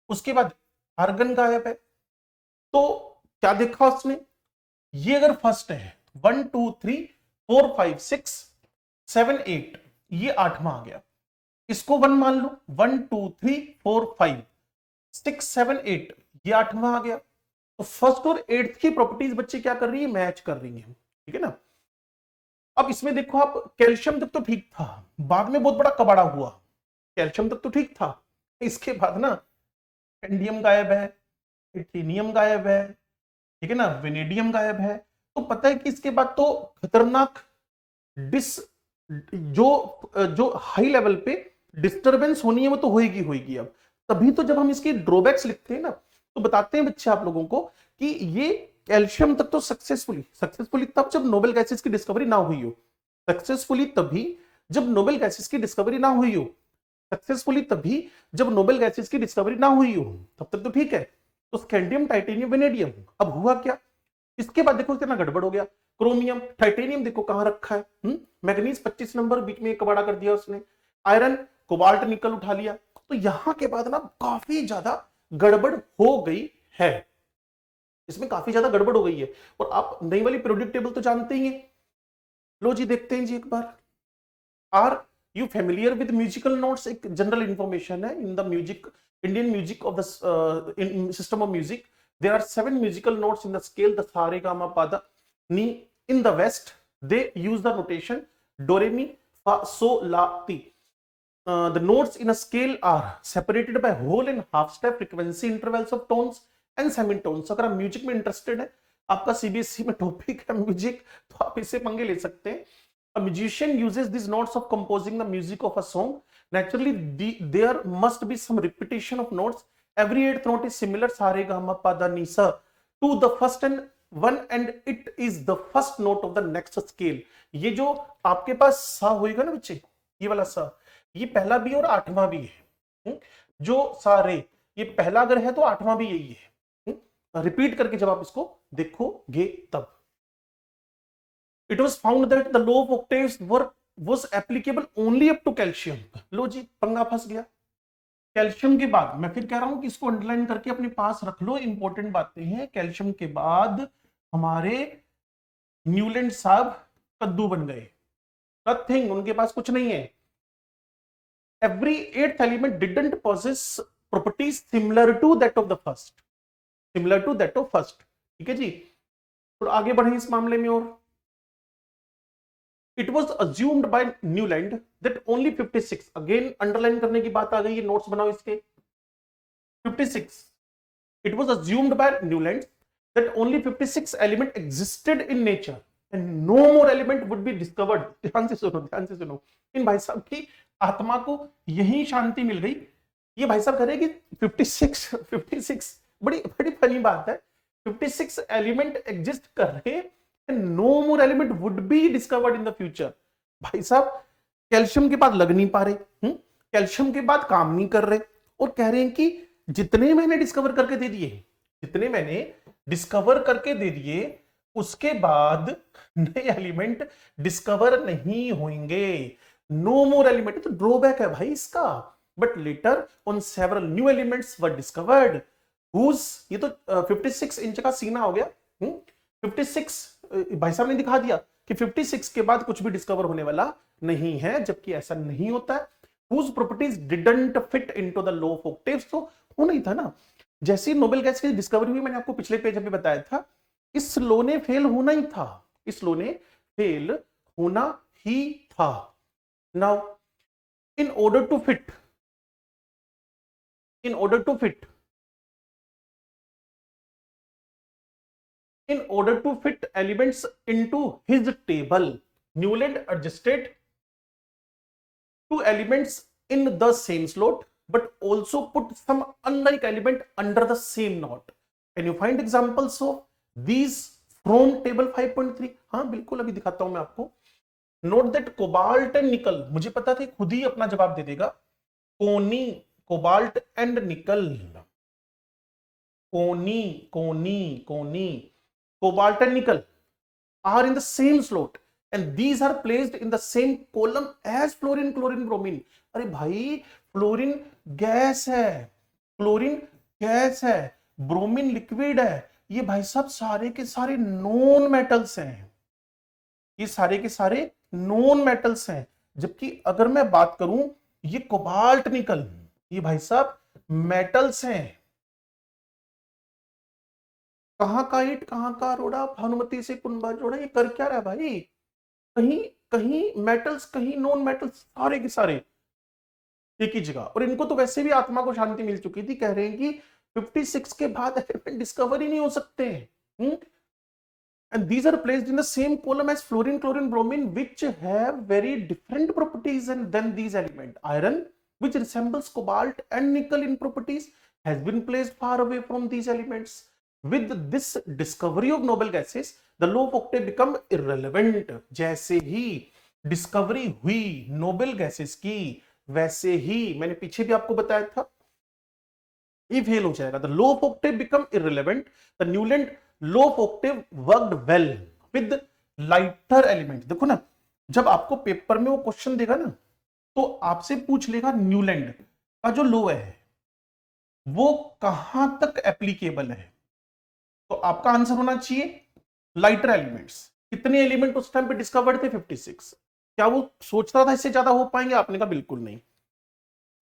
[SPEAKER 1] उसके बाद आर्गन गायब है। तो क्या देखा उसने, ये अगर फर्स्ट है 1 2 3 4 5 6 7 8, ये आठवां आ गया, इसको 1 मान लो, 1 2 3 4 5 6 7 8, ये आठवां आ गया। तो फर्स्ट और एट्थ की प्रॉपर्टीज बच्चे क्या कर रही है, मैच कर रही है, ठीक है ना। अब इसमें देखो आप, कैल्शियम तक तो ठीक था, बाद में बहुत बड़ा कबाड़ा हुआ, कैल्शियम तक तो ठीक था, इसके बाद ना एंडियम गायब है, टिटेनियम गायब है, ठीक है ना, वेनेडियम गायब है। तो पता है कि इसके बाद तो खतरनाक डिस जो हाई लेवल पे डिस्टरबेंस होनी है वो तो होएगी होएगी। अब तभी तो जब हम इसकी ड्रॉबैक्स लिखते हैं ना, तो बताते हैं बच्चे आप लोगों को कि ये कैल्शियम तक तो सक्सेसफुली तब जब नोबेल गैसेस की डिस्कवरी ना हुई हो, सक्सेसफुली तभी जब नोबेल गैसेस की डिस्कवरी ना हुई हो, सक्सेसफुली तभी जब नोबेल गैसेस की डिस्कवरी ना हुई हो, तब तक तो ठीक है। तो स्कैंडियम टाइटेनियम वेनेडियम, अब हुआ क्या, इसके बाद देखो कितना गड़बड़ हो गया। क्रोमियम टाइटेनियम देखो कहां रखा है, मैग्नीज 25 नंबर, बीच में कबाड़ा कर दिया उसने, आयरन कोबाल्ट निकल उठा लिया। तो यहां के बाद ना काफी ज्यादा गड़बड़ हो गई है, इसमें काफी ज्यादा गड़बड़ हो गई है। और आप नई वाली पीरियोडिक टेबल तो जानते ही हैं, लो जी देखते हैं जी एक बार। Are you familiar with musical notes, एक जनरल इंफॉर्मेशन है in the music, Indian music of the system of music, there are 7 musical notes in the scale, the sa re ga ma pa da ni. In the west they use the notation do re mi fa so la ti. The notes in a scale are separated by whole and half step frequency intervals of tones and semitones. अगर आप music में interested है, आपका CBSE में topic है music, तो आप इससे पंगे ले सकते हैं। A musician uses these notes of composing the music of a song. Naturally, there must be some repetition of notes. Every eighth note is similar sa re ga ma pa da ni sa to the first and one, and it is the first note of the next scale. ये जो आपके पास सा होएगा ना बच्चे, ये वाला सा, ये पहला भी और आठवां भी है। जो सा रे, ये पहला अगर है तो आठवां भी यही है। रिपीट करके जब आप इसको देखोगे तब। It was found that the law of octaves was applicable only up to calcium. लो जी पंगा फंस गया। कैल्शियम के बाद, मैं फिर कह रहा हूं कि इसको अंडरलाइन करके अपने पास रख लो, इंपॉर्टेंट बातें हैं। कैल्शियम के बाद हमारे न्यूलैंड साहब कद्दू बन गए, नथिंग, उनके पास कुछ नहीं है। Every eighth element didn't possess properties similar to that of the first, similar to that of first, ठीक है जी। तो आगे बढ़े इस मामले में और It was assumed by Newland that only 56, again underline करने की बात आ गई है, नोट्स बनाओ इसके। 56 it was assumed by Newlands that only 56 element existed in nature and no more element would be discovered. ध्यान से सुनो इन भाई साहब की आत्मा को यही शांति मिल गई। ये भाई साहब कह रहे हैं कि 56 बड़ी बड़ी फनी बात है, 56 एलिमेंट एग्जिस्ट कर रहे and no more element would be discovered in the future. भाई साहब कैल्शियम के बाद लग नहीं पा रहे, कैल्शियम के बाद काम नहीं कर रहे और कह रहे हैं कि जितने मैंने डिस्कवर करके दे दिए उसके बाद नए एलिमेंट डिस्कवर नहीं होंगे, नो मोर एलिमेंट। तो ड्रॉबैक है भाई इसका। But later on several new elements were discovered whose, ये तो 56 इंच का सीना हो गया। 56 भाई साहब ने दिखा दिया कि 56 के बाद कुछ भी डिस्कवर होने वाला नहीं है, जबकि ऐसा नहीं होता है। whose properties didn't fit into the law of octaves, तो होना ही था ना। जैसी नोबेल गैस की डिस्कवरी हुई, मैंने आपको पिछले पेज में बताया था, इस लॉ ने फेल होना ही था, इस लॉ ने फेल होना ही था। Now in order to fit elements into his table, Newland adjusted two elements in the same slot but also put some unlike element under the same knot. Can you find examples of these from table 5.3? हाँ बिल्कुल, अभी दिखाता हूं मैं आपको। Note that cobalt and निकल, मुझे पता था खुद ही अपना जवाब दे देगा। कोबाल्ट एंड निकल, कोबाल्ट एंड निकल are in the same slot and these are placed in the same column as fluorine, chlorine, bromine. अरे भाई फ्लोरीन गैस है, ब्रोमीन लिक्विड है, ये भाई साहब सारे के सारे नॉन मेटल्स हैं, ये सारे के सारे नॉन मेटल्स हैं। जबकि अगर मैं बात करूं ये कोबाल्ट निकल, ये भाई साहब मेटल्स हैं। कहां का ईट कहां का रोड़ा, भानुमति से कुंभा जोड़ा, ये कर क्या रहा है भाई? कहीं कहीं मेटल्स कहीं नॉन मेटल्स, सारे के सारे एक ही जगह। और इनको तो वैसे भी आत्मा को शांति मिल चुकी थी, कह रहे हैं कि 56 के बाद एलिमेंट डिस्कवर ही नहीं हो सकते हैं। And these are placed in the same column as fluorine, chlorine, bromine, which have very different properties than these elements. Iron, which resembles cobalt and nickel in properties, has been placed far away from these elements. With this discovery of noble gases, the law of octave become irrelevant. जैसे ही discovery हुई noble gases की, वैसे ही मैंने पीछे भी आपको बताया था ये फेल हो जाएगा। The law of octave become irrelevant. The Newland law of octave worked well with lighter element. देखो ना, जब आपको पेपर में वो क्वेश्चन देगा ना, तो आपसे पूछ लेगा न्यूलैंड का जो लॉ है वो कहां तक एप्लीकेबल है, तो आपका आंसर होना चाहिए लाइटर एलिमेंट्स। कितने एलिमेंट उस टाइम पे डिस्कवर्ड थे? 56। क्या वो सोचता था इससे ज्यादा हो पाएंगे? आपने कहा बिल्कुल नहीं।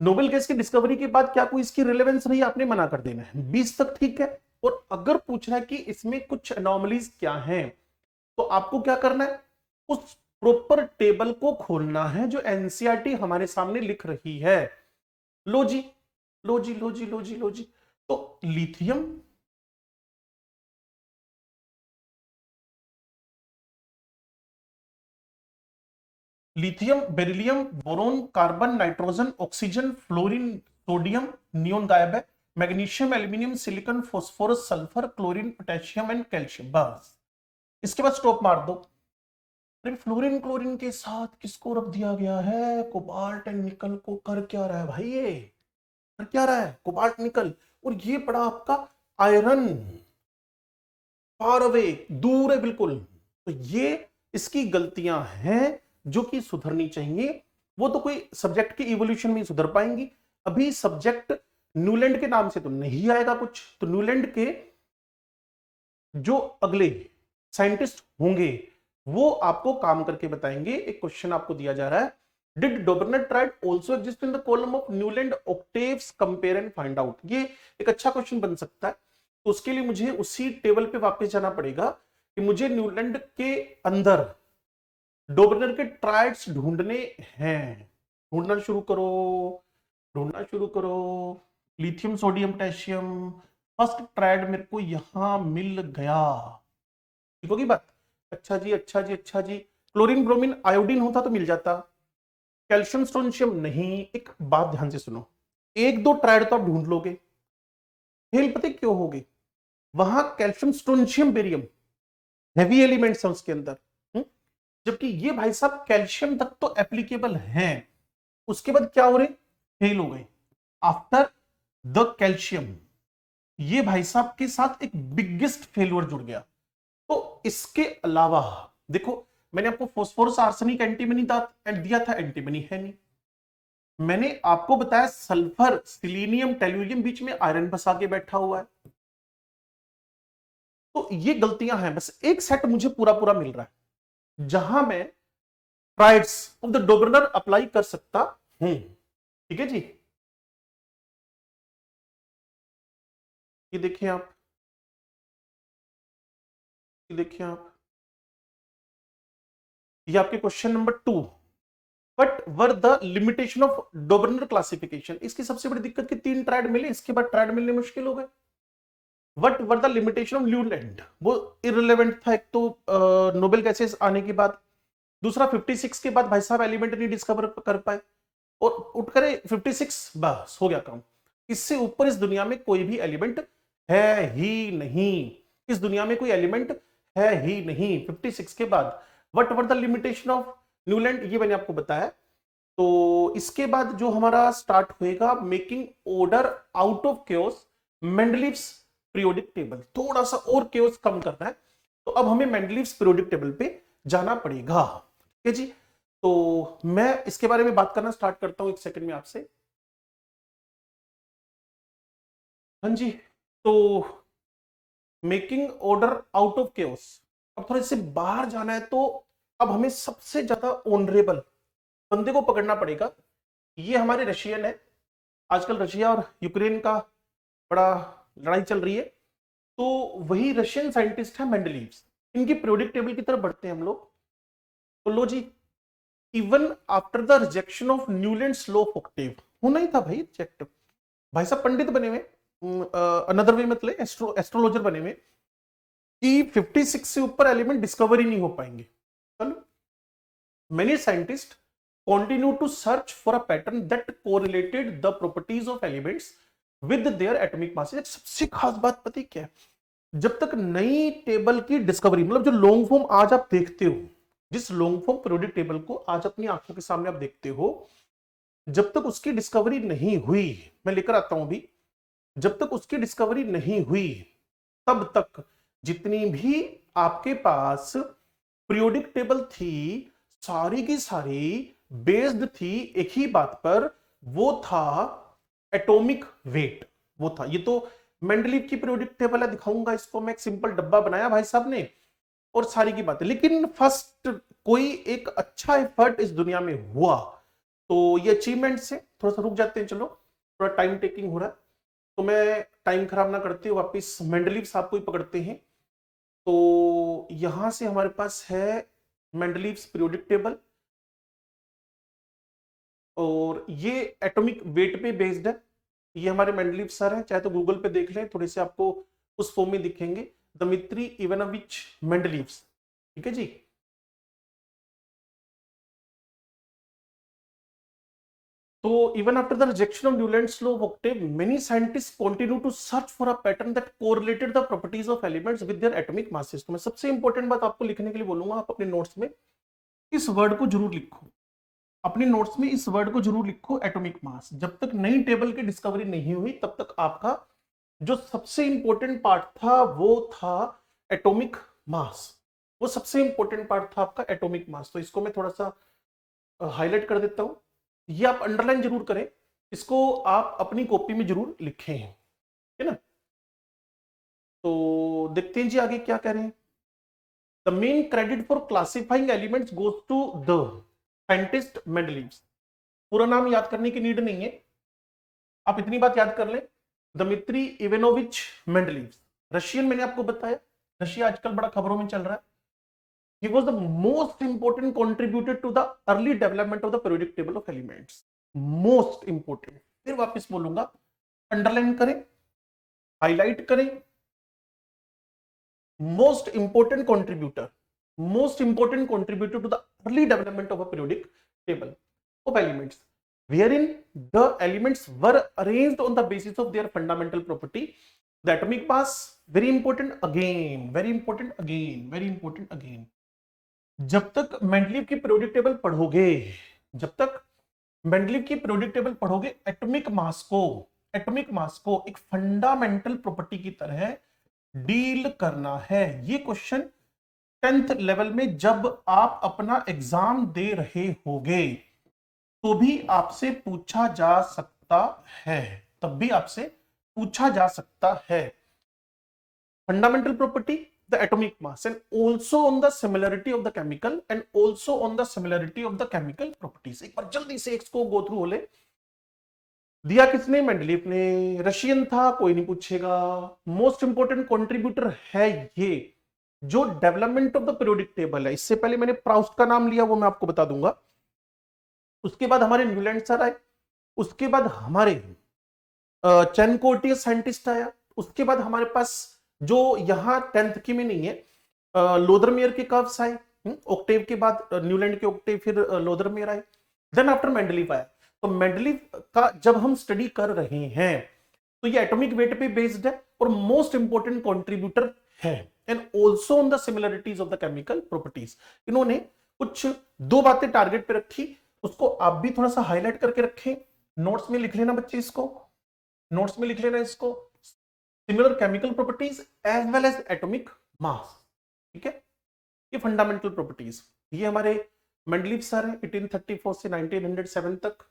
[SPEAKER 1] नोबेल गैस की डिस्कवरी के बाद क्या कोई इसकी रिलेवेंस नहीं? आपने मना कर देना है। 20 तक ठीक है। और अगर पूछना है कि इसमें कुछ एनोमलीज क्या हैं, तो आपको क्या करना है? उस प्रॉपर टेबल को खोलना है जो एनसीईआरटी हमारे सामने लिख रही है। लो जी, लो जी, लो जी, लो जी, लो जी। तो lithium, beryllium, boron, carbon, nitrogen, oxygen, fluorine, sodium, neon गायब है, magnesium, aluminium, silicon, phosphorus, sulphur, chlorine, potassium and calcium. बस इसके बाद स्टॉप मार दो। फ्लोरीन क्लोरीन के साथ किसको रख दिया गया है? कोबाल्ट एंड निकल को। कर क्या रहा है भाई? ये कर क्या रहा है? Cobalt nickel. और ये पड़ा आपका आयरन, फार अवे, दूर है बिल्कुल। तो ये इसकी गलतियां हैं जो कि सुधरनी चाहिए। वो तो कोई सब्जेक्ट के इवोल्यूशन में सुधर पाएंगी, अभी सब्जेक्ट न्यूलैंड के नाम से तो नहीं आएगा कुछ। तो न्यूलैंड के जो अगले साइंटिस्ट होंगे वो आपको काम करके बताएंगे। एक क्वेश्चन आपको दिया जा रहा है, did Dobereiner triad also exist in the column of Newland octaves, compare and find out. ये एक अच्छा क्वेश्चन बन सकता है। तो उसके लिए मुझे उसी टेबल पे वापस जाना पड़ेगा कि मुझे न्यूलैंड के अंदर डॉबरनेट के ट्राइड्स ढूंढने हैं। ढूंढना शुरू करो, ढूंढना शुरू करो। Lithium, sodium, potassium, first triad मेरे को यहां मिल गया, ठीक होगी बात। अच्छा जी, अच्छा जी, अच्छा जी। क्लोरीन ब्रोमीन आयोडीन होता तो मिल जाता, कैल्शियम स्ट्रोंशियम नहीं। एक बात ध्यान से सुनो, एक दो ट्रायड तो आप ढूंढ लोगे, फेल पता है क्यों होगी, वहां calcium strontium barium heavy elements हैं उसके अंदर। हम्म? जबकि ये भाई साहब कैल्शियम तक तो एप्लीकेबल हैं, उसके बाद क्या हो रहे, फेल हो गए आफ्टर द कैल्शियम। ये भाई साहब के साथ एक बिगेस्ट फेलियर जुड़ गया। तो इसके अलावा देखो, मैंने आपको फोस्फोरस आर्सेनिक एंटीमनी दिया था, एंटीमनी है नहीं। मैंने आपको बताया सल्फर सिलीनियम टेलुरियम बीच में आयरन फंसा के बैठा हुआ है। तो ये गलतियां हैं, बस एक सेट मुझे पूरा पूरा मिल रहा है जहां मैं ट्राइड्स ऑफ द डोबरनर अप्लाई कर सकता हूं, ठीक है जी। ये देखिए आप, ये देखिए आप, ये आपके question number 2, what were the limitation of Dobereiner classification. इसकी सबसे बड़ी दिक्कत कि 3 ट्रायड मिले, इसके बाद ट्रायड मिलने मुश्किल हो गए। What were the limitation of Newland, वो इररिलेवेंट था एक तो नोबेल गैसेस आने के बाद, दूसरा 56 के बाद भाई साहब एलिमेंट नहीं डिस्कवर कर पाए, और उठ करे 56 बस हो गया काम। इससे ऊपर इस दुनिया में कोई भी एलिमेंट है ही नहीं, इस दुनिया में कोई एलिमेंट है ही नहीं 56 के बाद। What were the limitation of Newland, ये मैंने आपको बताया। तो इसके बाद जो हमारा स्टार्ट होएगा, making order out of chaos, Mendeleev's periodic table. थोड़ा सा और केओस कम करना है, तो अब हमें मेंडलीव्स पीरियोडिक टेबल पे जाना पड़ेगा, ठीक है जी। तो मैं इसके बारे में बात करना स्टार्ट करता हूं एक सेकंड में आपसे। हाँ जी, तो making order out of chaos, अब थोड़ा इससे बाहर जाना है, तो अब हमें सबसे ज्यादा ऑनरेबल बंदे को पकड़ना पड़ेगा। ये हमारे रशियन है, आजकल रशिया और यूक्रेन का बड़ा लड़ाई चल रही है, तो वही रशियन साइंटिस्ट है मेंडलीव्स। इनकी पीरियोडिक टेबल की तरफ बढ़ते हैं हम लोग। तो लो जी, even after the rejection of Newlands law of octave, होना ही था भाई रिजेक्ट। भाई साहब पंडित बने हुए, अनदर वे मतलब एस्ट्रोलॉजर बने हुए कि 56 से ऊपर एलिमेंट डिस्कवर ही नहीं हो पाएंगे। चलो, many scientist continue to search for a pattern that correlated the properties of elements with their atomic masses। सबसे खास बात पता है क्या है, जब तक नई टेबल की डिस्कवरी, मतलब जो लॉन्ग फॉर्म आज आप देखते हो, जिस लॉन्ग फॉर्म पीरियोडिक टेबल को आज अपनी आंखों के सामने आप देखते हो, जब तक उसकी डिस्कवरी नहीं हुई, मैं लेकर आता हूं अभी, जब तक उसकी डिस्कवरी नहीं हुई, तब तक जितनी भी आपके पास पीरियोडिक टेबल थी, सारी की सारी बेस्ड थी एक ही बात पर, वो था एटॉमिक वेट। वो था, ये तो मेंडलीव की पीरियोडिक टेबल है, दिखाऊंगा इसको मैं, एक सिंपल डब्बा बनाया भाई साहब ने और सारी की बात है। लेकिन फर्स्ट कोई एक अच्छा एफर्ट इस दुनिया में हुआ, तो ये अचीवमेंट से थोड़ा सा रुक जाते हैं, चलो थोड़ा टाइम टेकिंग हो रहा है, तो मैं टाइम खराब ना करते हुए वापिस मेंडलीव साहब को ही पकड़ते हैं। तो यहां से हमारे पास है मेंडलीव्स पीरियोडिक टेबल, और ये एटॉमिक वेट पे बेस्ड है। ये हमारे मेंडलीव सर हैं, चाहे तो गूगल पे देख लें, थोड़े से आपको उस फॉर्म में दिखेंगे, दमित्री इवानोविच मेंडलीव्स, ठीक है जी। तो even after the rejection of Newlands law of octave, many scientist continue to search for a pattern that correlated the properties of elements with their atomic masses. तो मैं सबसे important बात आपको लिखने के लिए बोलूंगा, आप अपने नोट्स में इस वर्ड को जरूर लिखो, अपने नोट्स में इस वर्ड को जरूर लिखो, एटॉमिक मास। जब तक नई टेबल की डिस्कवरी नहीं हुई, तब तक आपका जो सबसे इंपॉर्टेंट पार्ट था वो था एटॉमिक मास। वो सबसे इंपॉर्टेंट पार्ट था आपका एटॉमिक मास। तो इसको मैं थोड़ा सा हाईलाइट कर देता हूं, ये आप अंडरलाइन जरूर करें, इसको आप अपनी कॉपी में जरूर लिखें, है ना। तो देखते हैं जी आगे क्या कह रहे हैं। The main credit for classifying elements goes to the scientist Mendeleev's. पूरा नाम याद करने की नीड नहीं है, आप इतनी बात याद कर लें, दमित्री इवानोविच मेंडलीव्स। रशियन मैंने आपको बताया, रशिया आजकल बड़ा खबरों में चल रहा है। He was the most important contributor to the early development of the periodic table of elements। most important, फिर वापस बोलूंगा, अंडरलाइन करें, हाईलाइट करें most important contributor to the early development of a periodic table of elements, wherein the elements were arranged on the basis of their fundamental property. The atomic mass, very important again, जब तक Mendeleev की periodic table पढ़ोगे, atomic mass को एक fundamental property की तरह deal करना है। ये क्वेश्चन 10th लेवल में जब आप अपना एग्जाम दे रहे होगे तो भी आपसे पूछा जा सकता है, fundamental property, the atomic mass, and also on the similarity of the chemical properties. एक बार जल्दी से इसको गो थ्रू हो ले। दिया किसने? मेंडलीव ने। रशियन था, कोई नहीं पूछेगा। मोस्ट इंपोर्टेंट कंट्रीब्यूटर है ये जो development of the periodic table है। इससे पहले मैंने प्राउस्ट का नाम लिया, वो मैं आपको बता दूंगा। उसके बाद हमारे न्यूलैंड सर आए, उसके बाद हमारे चैन कोर्टियस साइंटिस्ट आया, उसके बाद हमारे पास जो यहाँ 10th की में नहीं है, लोदरमेयर के कर्व्स आए, ऑक्टेव के बाद न्यूलैंड के ऑक्टेव, फिर लोदरमेयर आए, देन आफ्टर मेंडलीव आया। तो मेंडलीव का जब हम स्टडी कर रहे हैं तो ये एटॉमिक वेट पे बेस्ड है और मोस्ट इंपोर्टेंट कंट्रीब्यूटर है, and also on the similarities of the chemical properties. इन्होंने कुछ दो बातें टारगेट पे रखी, उसको आप भी थोड़ा सा हाईलाइट करके रखें, नोट्स में लिख लेना बच्चे, इसको similar chemical properties as well as atomic mass. ठीक है, ये फंडामेंटल प्रॉपर्टीज, ये हमारे मेंडलीव सर है 1834 से 1907 तक।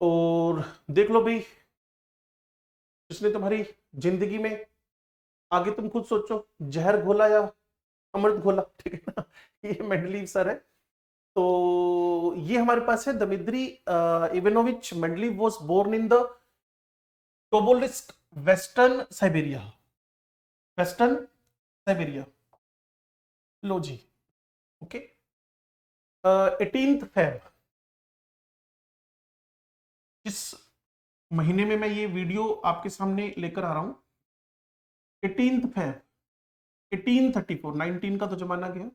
[SPEAKER 1] और देख लो भाई, इसने तुम्हारी जिंदगी में आगे तुम खुद सोचो, जहर घोला या अमृत घोला, ठीक है ना। ये मेंडलीव सर है। तो ये हमारे पास है Dmitri Ivanovich Mendeleev was born in the Tobolsk, western Siberia. लो जी, ओके। 18th फेब, इस महीने में मैं ये वीडियो आपके सामने लेकर आ रहा हूं, 18th फेब 1834, 19 का तो जमाना गया,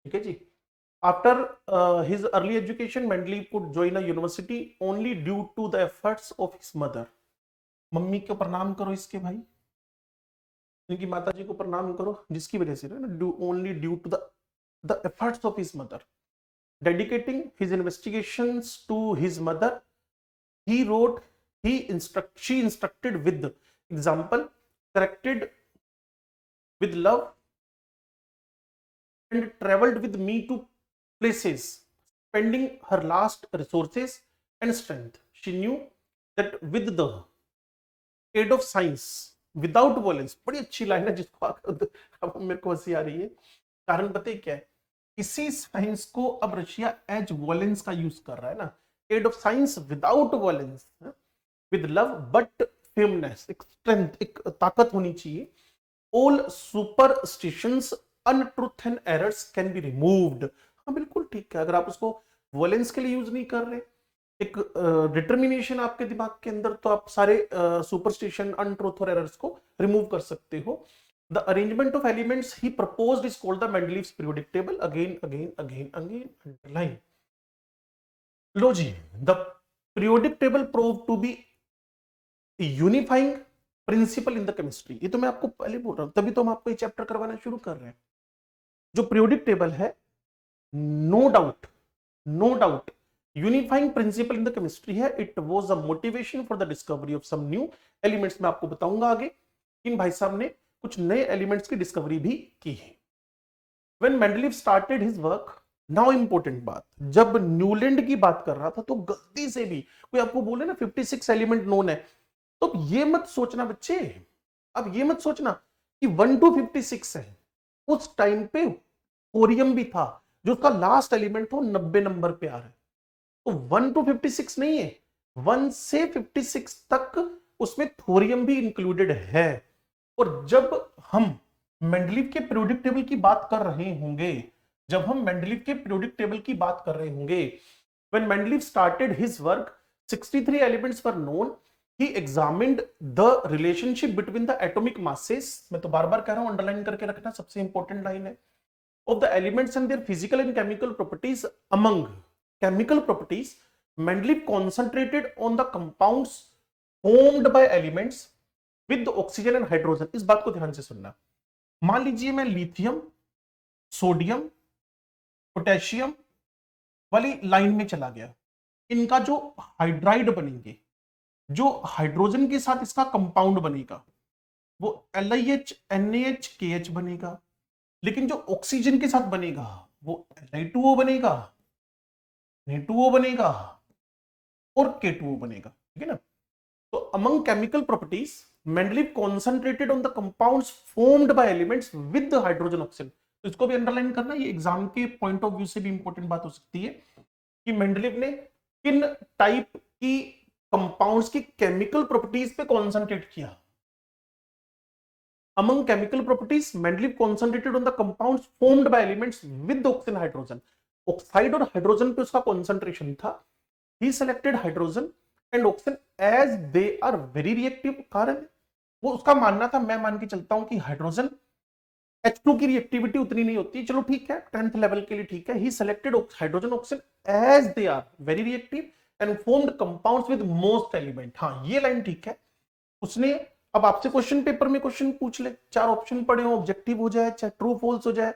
[SPEAKER 1] ठीक है जी। After his early education Mendeleev could join a university only due to the efforts of his mother. Mummy को प्रणाम करो इसके भाई, इनकी माता जी को प्रणाम करो, जिसकी वजह से only due to the efforts of his mother, dedicating his investigations to his mother, she instructed with example, corrected with love, and traveled with me to places, spending her last resources and strength. She knew that with the aid of science, without violence, बड़ी अच्छी line है जिसको अब मेरे को हंसी आ रही है। कारण बताइए क्या है, इसी साइंस को अब रशिया एज वॉलेंस का यूज कर रहा है ना, aid of science without violence, with love but firmness, एक स्ट्रेंथ, एक ताकत होनी चाहिए। All superstitions, untruth and errors can be removed. हाँ बिल्कुल ठीक है, अगर आप उसको वॉलेंस के लिए यूज नहीं कर रहे, एक डिटर्मिनेशन आपके दिमाग के अंदर, तो आप सारे सुपरस्टिशन, अनट्रूथ और एरर्स को रिमूव कर सकते हो। The arrangement of elements he proposed is called the Mendeleev's periodic table. Again, underline. Low ji, the periodic table proved to be a unifying principle in the chemistry. ये तो मैं आपको पहले बोल रहा हूं, तभी तो हम आपको ये चैप्टर करवाना शुरू कर रहे हैं। जो periodic table है, no doubt, unifying principle in the chemistry है। It was a motivation for the discovery of some new elements। मैं आपको बताऊंगा आगे, इन भाई साहब ने कुछ नए एलिमेंट्स की डिस्कवरी भी की है। When Mendeleev started his work, now important बात, जब न्यूलैंड की बात कर रहा था तो गलती से भी कोई आपको बोले ना 56 एलिमेंट नोन है, तो ये मत सोचना बच्चे, अब ये मत सोचना कि 1 to 56 है। उस टाइम पे थोरियम भी था, जो उसका लास्ट एलिमेंट था 90 नंबर पे आ रहा है, तो 1 to 56 नहीं है, 1 से 56 तक उसमें थोरियम भी इंक्लूडेड है। और जब हम मेंडलीव के पीरियोडिक टेबल की बात कर रहे होंगे, when Mendeleev started his work, 63 elements were known he examined the relationship between the atomic masses, मैं तो बार बार कह रहा हूं अंडरलाइन करके रखना, सबसे इंपॉर्टेंट लाइन है, of the elements and their physical and chemical properties. Among chemical properties, Mendeleev concentrated on the compounds formed by elements with the oxygen and hydrogen. इस बात को ध्यान से सुनना, मान लीजिए मैं लिथियम, सोडियम, पोटेशियम वाली लाइन में चला गया, इनका जो हाइड्राइड बनेंगे, जो हाइड्रोजन के साथ इसका कंपाउंड बनेगा वो LiH NaH KH बनेगा, लेकिन जो ऑक्सीजन के साथ बनेगा वो Li2O बनेगा, Na2O बनेगा और K2O बनेगा, ठीक है ना। तो among chemical properties Mendeleev concentrated on the compounds formed by elements with the hydrogen oxygen. तो इसको भी अंडरलाइन करना, ये एग्जाम के पॉइंट ऑफ व्यू से भी इंपॉर्टेंट बात हो सकती है कि मेंडलीव ने किन टाइप की कंपाउंड्स की केमिकल प्रॉपर्टीज पे कॉन्सेंट्रेट किया। Among chemical properties, Mendeleev concentrated on the compounds formed by elements with oxygen hydrogen. Oxide और हाइड्रोजन पे उसका कॉन्सेंट्रेशन था। He selected hydrogen and oxygen as they are very reactive। कारण वो उसका मानना था, मैं मान के चलता हूं कि हाइड्रोजन H2 की रिएक्टिविटी उतनी नहीं होती, चलो ठीक है 10th लेवल के लिए ठीक है। He selected hydrogen oxygen as they are very reactive and formed compounds with most element। हाँ ये लाइन ठीक है। उसने, अब आपसे क्वेश्चन पेपर में क्वेश्चन पूछ ले, 4 ऑप्शन पड़े हो, ऑब्जेक्टिव हो जाए चाहे ट्रू फॉल्स हो जाए,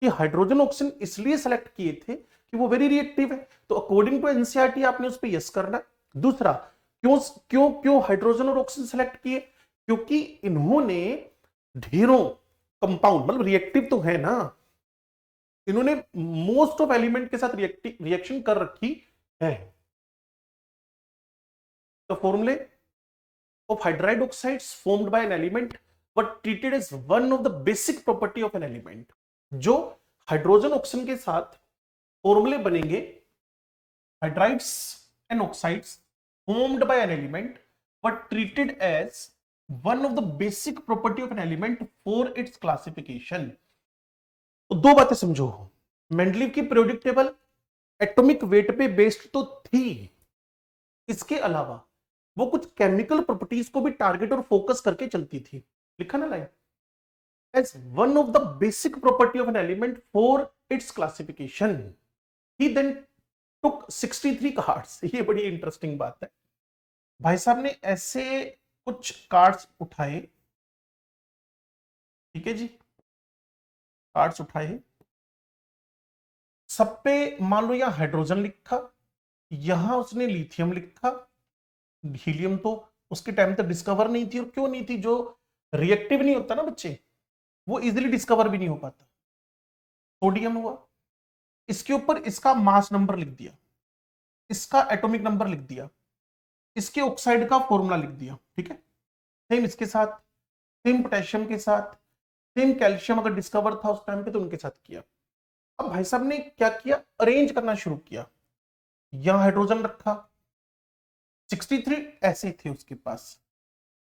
[SPEAKER 1] कि हाइड्रोजन ऑक्सीजन इसलिए सेलेक्ट किए थे कि वो वेरी रिएक्टिव है, तो अकॉर्डिंग टू एनसीईआरटी आपने उस पर यस करना। दूसरा, क्यों क्यों क्यों हाइड्रोजन और ऑक्सीजन सेलेक्ट किए, क्योंकि इन्होंने ढेरों कंपाउंड, मतलब रिएक्टिव तो है ना, इन्होंने मोस्ट ऑफ एलिमेंट के साथ रिएक्शन कर रखी है। तो फॉर्मूले of hydride oxides formed by an element were treated as one of the basic property of an element। जो हाइड्रोजन ऑक्सीजन के साथ फॉर्मूले बनेंगे hydrides and oxides formed by an element were treated as one of the basic property of an element for its classification। तो दो बातें समझो, Mendeleev की पीरियोडिक टेबल एटॉमिक वेट पे बेस्ड तो थी, इसके अलावा वो कुछ केमिकल प्रॉपर्टीज को भी टारगेट और फोकस करके चलती थी। लिखा ना line, as one of the basic property of an element for its classification. He then took 63 cards. ये बड़ी इंटरेस्टिंग बात है, भाई साहब ने ऐसे कुछ कार्ड्स उठाए, ठीक है जी, कार्ड्स उठाए, सब पे मान लो यहां हाइड्रोजन लिखा, यहां उसने लिथियम लिखा, हीलियम तो उसके टाइम तक डिस्कवर नहीं थी, और क्यों नहीं थी, जो रिएक्टिव नहीं होता ना बच्चे, वो इजीली डिस्कवर भी नहीं हो पाता। सोडियम हुआ, इसके ऊपर इसका मास नंबर लिख दिया, इसका एटॉमिक नंबर लिख दिया, इसके ऑक्साइड का फॉर्मूला लिख दिया, ठीक है। सेम इसके साथ, सेम पोटेशियम के साथ, सेम कैल्शियम अगर डिस्कवर था उस टाइम पे तो उनके साथ किया। अब भाई साहब ने क्या किया, अरेंज करना शुरू किया, यहां हाइड्रोजन रखा, 63 ऐसे थे उसके पास,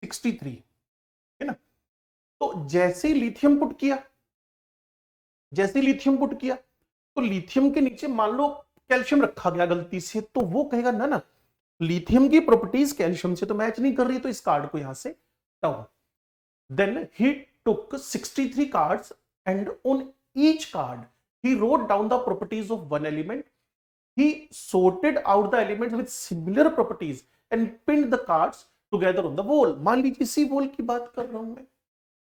[SPEAKER 1] 63, है ना। तो जैसे लिथियम पुट किया, जैसे लिथियम पुट किया, तो लिथियम के नीचे मान लो कैल्शियम रखा गया गलती से, तो वो कहेगा ना ना लिथियम की प्रॉपर्टीज कैल्शियम से तो मैच नहीं कर रही, तो इस कार्ड को यहां से हटाओ। Then he took 63 cards and on each card he wrote down the properties of one element। he sorted out the elements with similar properties and pinned the cards together on the wall। मान लीजिए इसी wall की बात कर रहा हूं मैं,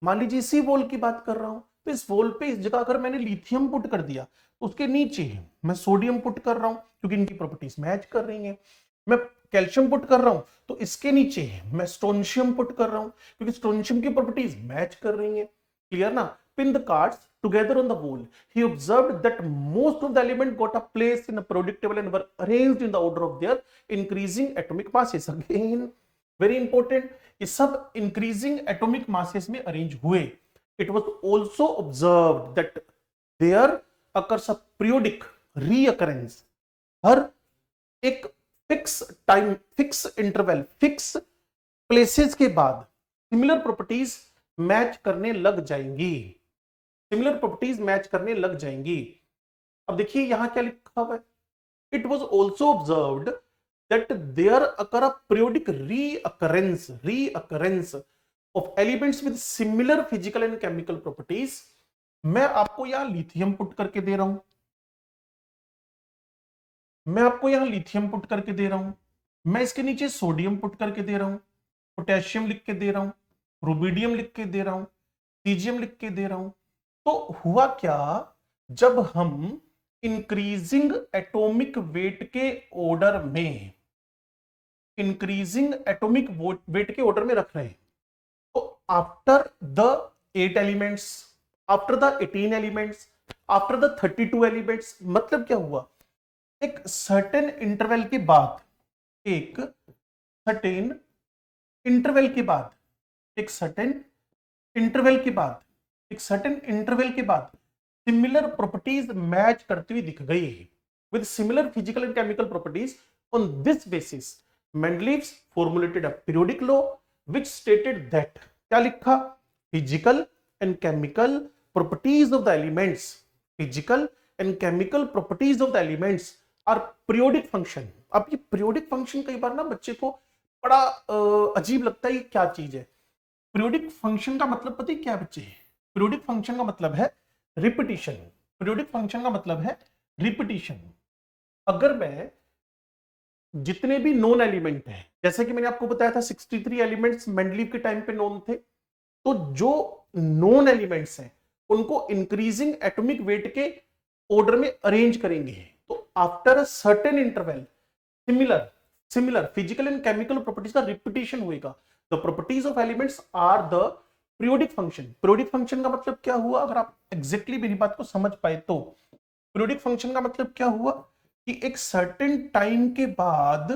[SPEAKER 1] मान लीजिए इसी वॉल की बात कर रहा हूं, तो इस वॉल पे इस जगह अगर मैंने लिथियम पुट कर दिया तो उसके नीचे मैं सोडियम पुट कर रहा हूं क्योंकि इनकी प्रॉपर्टीज मैच कर रही हैं। मैं कैल्शियम पुट कर रहा हूं तो इसके नीचे मैं स्ट्रोंशियम पुट कर रहा हूं क्योंकि स्ट्रोंशियम की प्रॉपर्टीज मैच कर रही हैं। क्लियर ना। Pin the cards together on the wall। he observed that most of the elements got a place in a periodic table and were arranged in the order of their increasing atomic masses। again very important, ये सब increasing atomic masses में arrange हुए। it was also observed that there occurs a periodic reoccurrence। हर एक fix time, fix interval, fix places के बाद similar properties match करने लग जाएंगी, सिमिलर प्रॉपर्टीज मैच करने लग जाएंगी। अब देखिए यहां क्या लिखा हुआ है, it was also observed that there occur a periodic reoccurrence of elements with similar physical and chemical properties. मैं आपको यहां लिथियम पुट करके दे रहा हूं, मैं आपको यहां लिथियम पुट करके दे रहा हूं, मैं इसके नीचे सोडियम पुट करके दे रहा हूं, पोटेशियम लिख के दे रहा हूं, रुबिडियम लिख के दे रहा हूं, सीजियम लिख के दे रहा हूं। तो हुआ क्या, जब हम इंक्रीजिंग एटॉमिक वेट के ऑर्डर में, इंक्रीजिंग एटॉमिक वेट के ऑर्डर में रख रहे हैं, तो after the 8 elements, after the 18 elements, after the 32 elements, मतलब क्या हुआ, एक सर्टेन इंटरवल के बाद, एक सर्टेन इंटरवल के बाद, एक सर्टेन इंटरवल के बाद, एक सर्टेन इंटरवल के बाद सिमिलर प्रॉपर्टीज मैच करती हुई दिख गई with similar physical and chemical properties. On this basis Mendeleev's formulated a periodic law which stated that, क्या लिखा, physical and chemical properties of the elements, physical and chemical properties of the elements are periodic function. अब ये periodic function कई बार ना बच्चे को बड़ा अजीब लगता है, ये क्या चीज है। पीरियोडिक फंक्शन का मतलब पता है क्या बच्चे, पीरियोडिक फंक्शन का मतलब है रिपीटिशन, पीरियोडिक फंक्शन का मतलब है रिपीटिशन। अगर मैं जितने भी नॉन एलिमेंट है, जैसे कि मैंने आपको बताया था 63 एलिमेंट्स मेंडलीव के टाइम पे नॉन थे, तो जो नॉन एलिमेंट्स हैं उनको इंक्रीजिंग एटॉमिक वेट के ऑर्डर में अरेंज करेंगे, तो after a certain interval similar physical and chemical properties का रिपीटिशन होगा। The properties of elements are the periodic function. Periodic function का मतलब क्या हुआ, अगर आप एग्जैक्टली मेरी बात को समझ पाए तो पीरियोडिक फंक्शन का मतलब क्या हुआ कि एक सर्टेन टाइम के बाद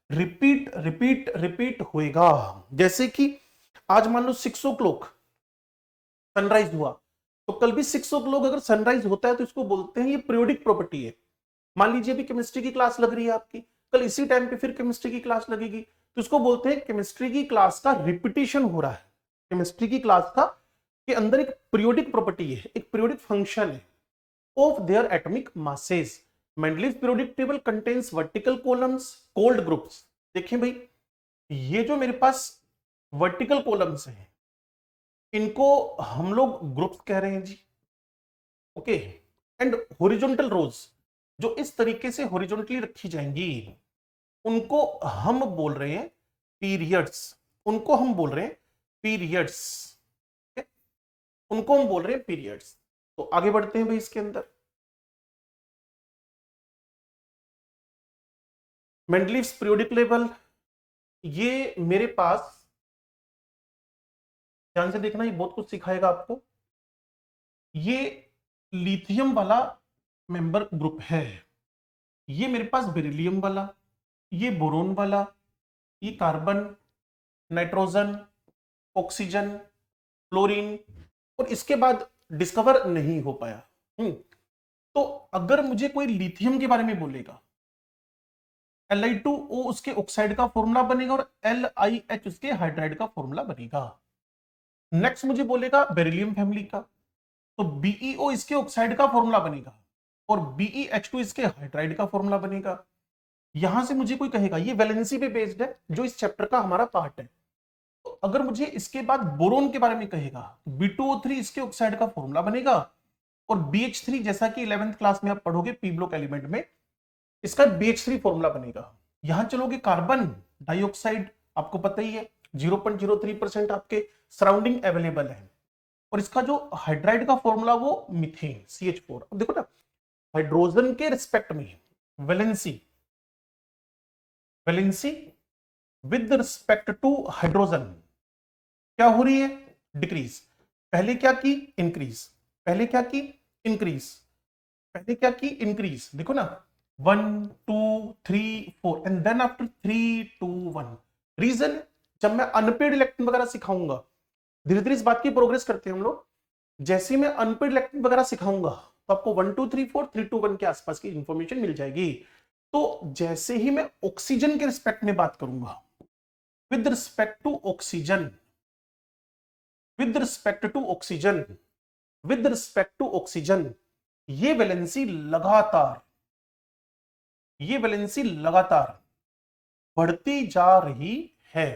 [SPEAKER 1] रिपीट रिपीट रिपीट होएगा। जैसे कि आज मान लो 6 o'clock सनराइज हुआ, तो कल भी 6 o'clock अगर सनराइज होता है तो इसको बोलते हैं ये पीरियोडिक प्रॉपर्टी है। मान लीजिए अभी केमिस्ट्री की क्लास लग रही है आपकी, कल इसी टाइम पे फिर केमिस्ट्री की क्लास लगेगी, तो इसको बोलते हैं केमिस्ट्री की क्लास का रिपीटिशन हो रहा है। केमिस्ट्री की क्लास का के अंदर एक पीरियोडिक प्रॉपर्टी है, एक पीरियोडिक फंक्शन है of their atomic masses. Mendeleev's periodic table contains vertical columns, cold groups. देखिए भाई, ये जो मेरे पास वर्टिकल कॉलम्स हैं इनको हम लोग ग्रुप्स कह रहे हैं जी, ओके। एंड हॉरिजॉन्टल रोज जो इस तरीके से हॉरिजॉन्टली रखी जाएंगी उनको हम बोल रहे हैं पीरियड्स, उनको हम बोल रहे हैं पीरियड्स, उनको हम बोल रहे हैं पीरियड्स। तो आगे बढ़ते हैं भाई इसके अंदर। मेंडलीव्स पीरियोडिक लेवल, ये मेरे पास, ध्यान से देखना, ये बहुत कुछ सिखाएगा आपको। ये लिथियम वाला मेंबर ग्रुप है, ये मेरे पास बेरिलियम वाला, ये बोरोन वाला, ये कार्बन, नाइट्रोजन, ऑक्सीजन, फ्लोरीन, और इसके बाद डिस्कवर नहीं हो पाया। तो अगर मुझे कोई लिथियम के बारे में बोलेगा, Li2O उसके ऑक्साइड का फॉर्मूला बनेगा और LiH उसके हाइड्राइड का फॉर्मूला बनेगा। नेक्स्ट मुझे बोलेगा बेरिलियम फैमिली का, तो BeO इसके ऑक्साइड का फॉर्मूला बनेगा और BeH2 इसके हाइड्राइड का फॉर्मूला बनेगा। यहां से मुझे कोई कहेगा ये वैलेंसी पे बेस्ड है, जो इस चैप्टर का हमारा पार्ट है। तो अगर मुझे इसके बाद बोरोन के बारे में कहेगा, B2O3 इसके ऑक्साइड का फॉर्मूला बनेगा और BH3 जैसा कि 11th क्लास में आप पढ़ोगे पी ब्लॉक एलिमेंट में, इसका BH3 फॉर्मूला बनेगा। यहां चलोगे कार्बन डाइऑक्साइड, आपको पता ही है 0.03% आपके सराउंडिंग अवेलेबल है, और इसका जो हाइड्राइड का फॉर्मूला वो मीथेन CH4। अब देखो ना, हाइड्रोजन के रिस्पेक्ट में valency with respect to hydrogen क्या हो रही है, डिक्रीज। पहले क्या की, इंक्रीज, पहले क्या की, इंक्रीज, पहले क्या की, इंक्रीज। देखो ना, 1 2 3 4 एंड देन आफ्टर 3 2 1। रीजन, जब मैं अनपेड इलेक्ट्रॉन वगैरह सिखाऊंगा, धीरे धीरे इस बात की प्रोग्रेस करते हैं हम लोग, जैसे ही मैं अनपेड इलेक्ट्रॉन वगैरह सिखाऊंगा तो आपको 1 2 3 4 3 2 1 के आसपास की इंफॉर्मेशन मिल जाएगी। तो जैसे ही मैं ऑक्सीजन के रिस्पेक्ट में बात करूंगा, with respect to oxygen, with respect to oxygen, with respect to oxygen, ये वैलेंसी लगातार बढ़ती जा रही है।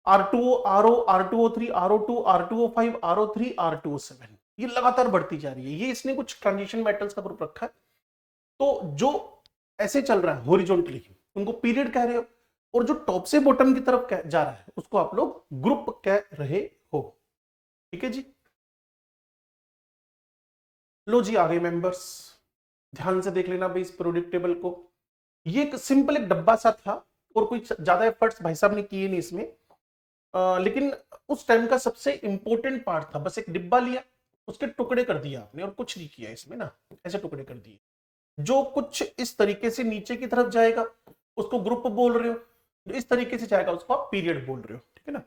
[SPEAKER 1] R2O, RO, R2O3, RO2, R2O5, RO3, R2O7, ये लगातार बढ़ती जा रही है। ये इसने कुछ ट्रांजिशन मेटल्स का ग्रुप रखा है। तो जो ऐसे चल रहा है हॉरिजॉन्टली, उनको पीरियड कह रहे हो, और जो टॉप से बॉटम की तरफ जा रहा है उसको आप लोग ग्रुप कह रहे हो। ठीक है जी। लो जी, आ गए मेंबर्स, ध्यान से देख लेना भाई इस पीरियोडिक टेबल को। ये एक सिंपल एक डब्बा सा था, और कोई ज्यादा एफर्ट्स भाई साहब ने किए नहीं इसमें, लेकिन उस टाइम का सबसे इंपॉर्टेंट पार्ट था। बस एक डिब्बा लिया, उसके टुकड़े कर दिया आपने, और कुछ नहीं किया इसमें ना, ऐसे टुकड़े कर दिए। जो कुछ इस तरीके से नीचे की तरफ जाएगा उसको ग्रुप बोल रहे हो, जो इस तरीके से जाएगा उसको आप पीरियड बोल रहे हो। ठीक है ना।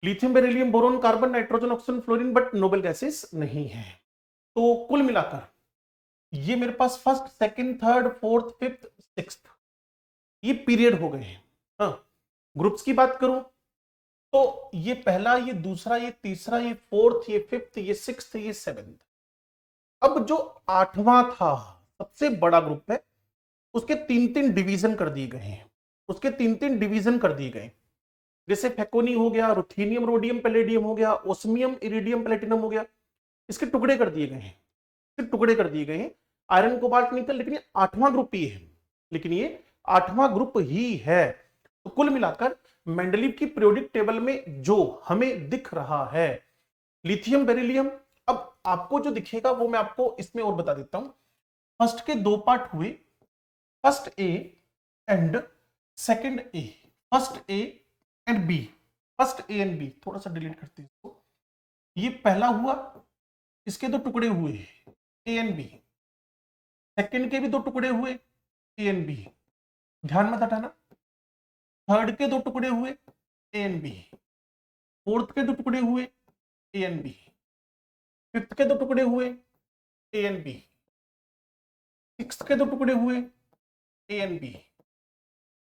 [SPEAKER 1] Lithium, beryllium, boron, carbon, nitrogen, oxygen, fluorine, but noble gases नहीं है। तो कुल मिलाकर ये मेरे पास first, second, third, fourth, fifth, sixth, ये पीरियड हो गए हैं। हाँ, ग्रुप्स की बात करूं तो ये पहला, ये दूसरा, ये तीसरा, ये फोर्थ, ये फिफ्थ, ये सिक्स्थ, ये सेवेंथ। अब जो आठवां था, सबसे बड़ा ग्रुप है, उसके तीन तीन डिवीजन कर दिए गए हैं। उसके तीन तीन डिवीजन कर दिए गए, जैसे फेकोनी हो गया, रुथेनियम, रोडियम, पैलेडियम हो गया, ओस्मियम, इरिडियम, प्लेटिनम हो गया। इसके टुकड़े कर दिए गए हैं, इसके टुकड़े कर दिए गए हैं। आयरन, कोबाल्ट, निकल, लेकिन ये आठवां ग्रुप ही है, लेकिन ये आठवां ग्रुप ही है। तो कुल मिलाकर मेंडलीव की पीरियोडिक टेबल में जो हमें दिख रहा है, लिथियम, बेरिलियम, अब आपको जो दिखेगा वो मैं आपको इसमें और बता देता हूं। फर्स्ट के दो पार्ट हुए, first A and second A, first A and B, first A and B, थोड़ा सा डिलीट करते हैं इसको। ये पहला हुआ, इसके दो टुकड़े हुए ए एंड बी, सेकंड के भी दो टुकड़े हुए ए एंड बी, ध्यान मत हटाना। थर्ड के दो टुकड़े हुए ए एंड बी, फोर्थ के दो टुकड़े हुए ए एंड बी, फिफ्थ के दो टुकड़े हुए ए एंड बी, सिक्स्थ के दो टुकड़े हुए ए एंड बी,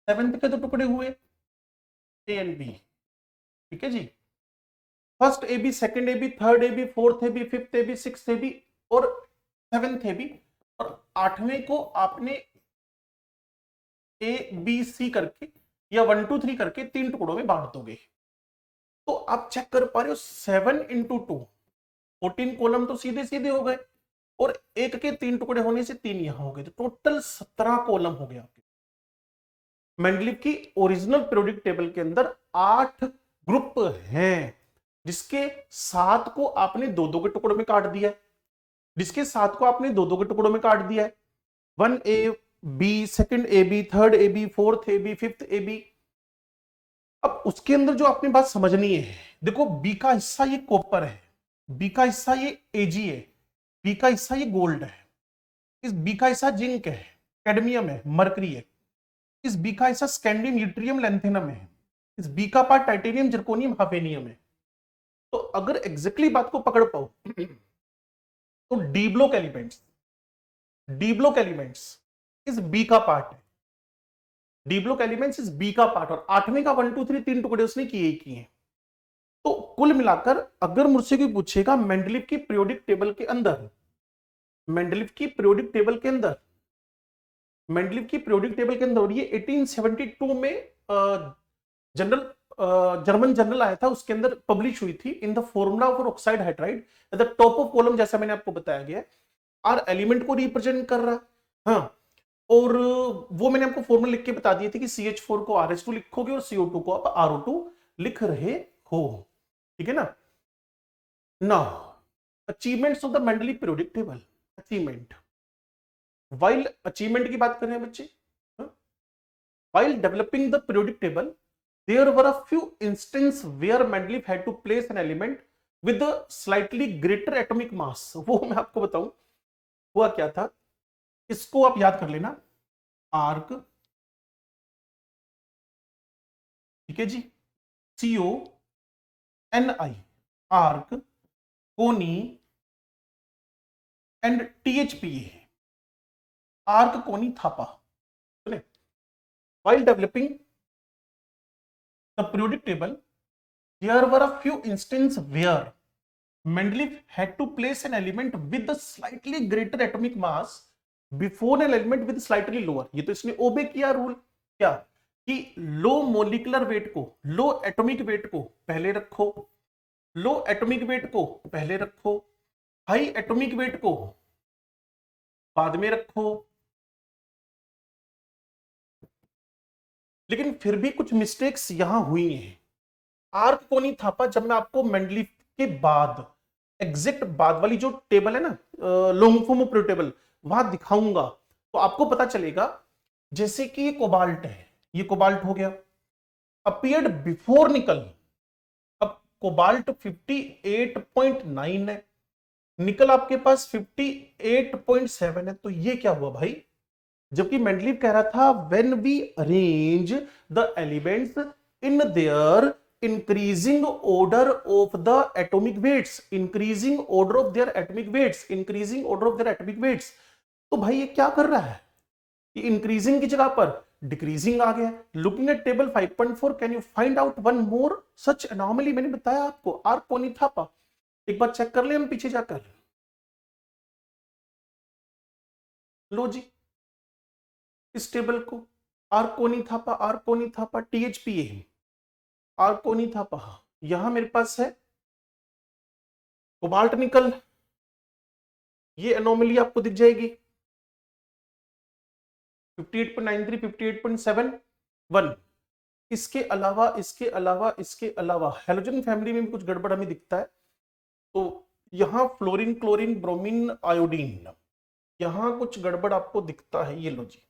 [SPEAKER 1] सेवेंथ के दो टुकड़े हुए ए एंड बी। ठीक है जी। First A B, second A B, third A B, fourth A B, fifth A B, sixth A B और सेवेंथ ए बी, और आठवें को आपने ए बी सी करके या 1 2 3 करके तीन टुकड़ों में बांट दोगे। तो आप चेक कर पा रहे हो 7 इंटू 2, 14 कॉलम तो सीधे सीधे हो गए, और एक के तीन टुकड़े होने से तीन यहां हो गए, तो टोटल 17 कॉलम हो गए आपके। मेंडलीव की ओरिजिनल पीरियोडिक टेबल के अंदर 8 ग्रुप हैं, जिसके 7 को आपने दो दो के टुकड़ों में काट दिया है, जिसके 7 को आपने दो दो के टुकड़ों में काट दिया है। 1 A B, second A B, third A B, fourth A B, fifth A B. अब उसके अंदर जो आपने बात समझनी है, देखो बी का हिस्सा ये कॉपर है, बी का हिस्सा ये एजी है, बी का हिस्सा ये गोल्ड है, इस बी का हिस्सा जिंक है, कैडमियम है, मरकरी है, इस बी का हिस्सा स्कैंडियम, यूट्रियम, लैंथेनम है, इस बी का पार्ट टाइटेनियम, जर्कोनियम, हाफेनियम है। तो अगर एग्जैक्टली बात को पकड़ पाओ तो D block elements, D block elements इस बी का पार्ट है, डी ब्लॉक एलिमेंट्स इस बी का पार्ट, और आठवें का 1 2 3 तीन टुकड़े उसने किए ही किए हैं। तो कुल मिलाकर अगर मुझसे कोई पूछेगा मेंडलीव की पीरियोडिक टेबल के अंदर, मेंडलीव की पीरियोडिक टेबल के अंदर, मेंडलीव की पीरियोडिक टेबल के अंदर, ये 1872 में जनरल जर्मन जर्नल आया था, उसके अंदर पब्लिश हुई थी। In the formula for oxide hydride at the top of column, जैसा मैंने आपको बताया गया, आर एलिमेंट को रिप्रेजेंट कर रहा। हाँ, और वो मैंने आपको फॉर्मूला लिख के बता दिए थे कि CH4 को RH2 लिखोगे और CO2 को आप RO2 लिख रहे हो। ठीक है ना। Now achievements of the Mendeleev periodic table. Achievement, while achievement की बात कर रहे हैं बच्चे, while developing the periodic table there were a few instances where Mendeleev had to place an element with a slightly greater atomic mass। वो मैं आपको बताऊं हुआ क्या था, इसको आप याद कर लेना। आर्क, ठीक है जी, CONI, आर्क, कोनी एंड THPA, आर्क, कोनी, Thapa. while developing the periodic table, there were a few instances where Mendeleev had to place an element with a slightly greater atomic mass before an element with slightly lower। ये तो इसने ओबे किया rule, क्या कि low molecular weight को, लो atomic weight को पहले रखो, लो एटॉमिक वेट को पहले रखो, हाई एटॉमिक वेट को बाद में रखो। लेकिन फिर भी कुछ मिस्टेक्स यहां हुई हैं। आर्क कोनी थापा, जब मैं आपको मेंडलीफ के बाद एग्जैक्ट बाद वाली जो टेबल है ना, लॉन्ग फॉर्म ऑफ टेबल, वहां दिखाऊंगा तो आपको पता चलेगा। जैसे कि ये कोबाल्ट है, ये कोबाल्ट हो गया, अपीयर्ड बिफोर निकल। अब कोबाल्ट 58.9 है, निकल आपके पास 58.7 है, तो ये क्या हुआ भाई? जबकि मेंडलीव कह रहा था when we arrange the elements in their increasing order of the atomic weights, increasing order of their atomic weights, increasing order of their atomic weights. तो भाई ये क्या कर रहा है? ये इंक्रीजिंग की जगह पर डिक्रीजिंग आ गया। Looking at table 5.4 can you find out one more such anomaly? मैंने बताया आपको, आर्क कोनी थापा, एक बार चेक कर ले हम पीछे जाकर। लो जी, इस टेबल को आर्कोनी थापा, आर्कोनी थापा, THPA, आर्कोनी थापा, यहां मेरे पास है कोबाल्ट निकल, ये एनोमली आपको दिख जाएगी 58.93, 58.71। इसके अलावा इसके अलावा इसके अलावा हैलोजन फैमिली में भी कुछ गड़बड़ हमें दिखता है। तो यहां फ्लोरीन, क्लोरीन, ब्रोमीन, आयोडीन, यहां कुछ गड़बड़ आपको दिखता है। ये लो जी,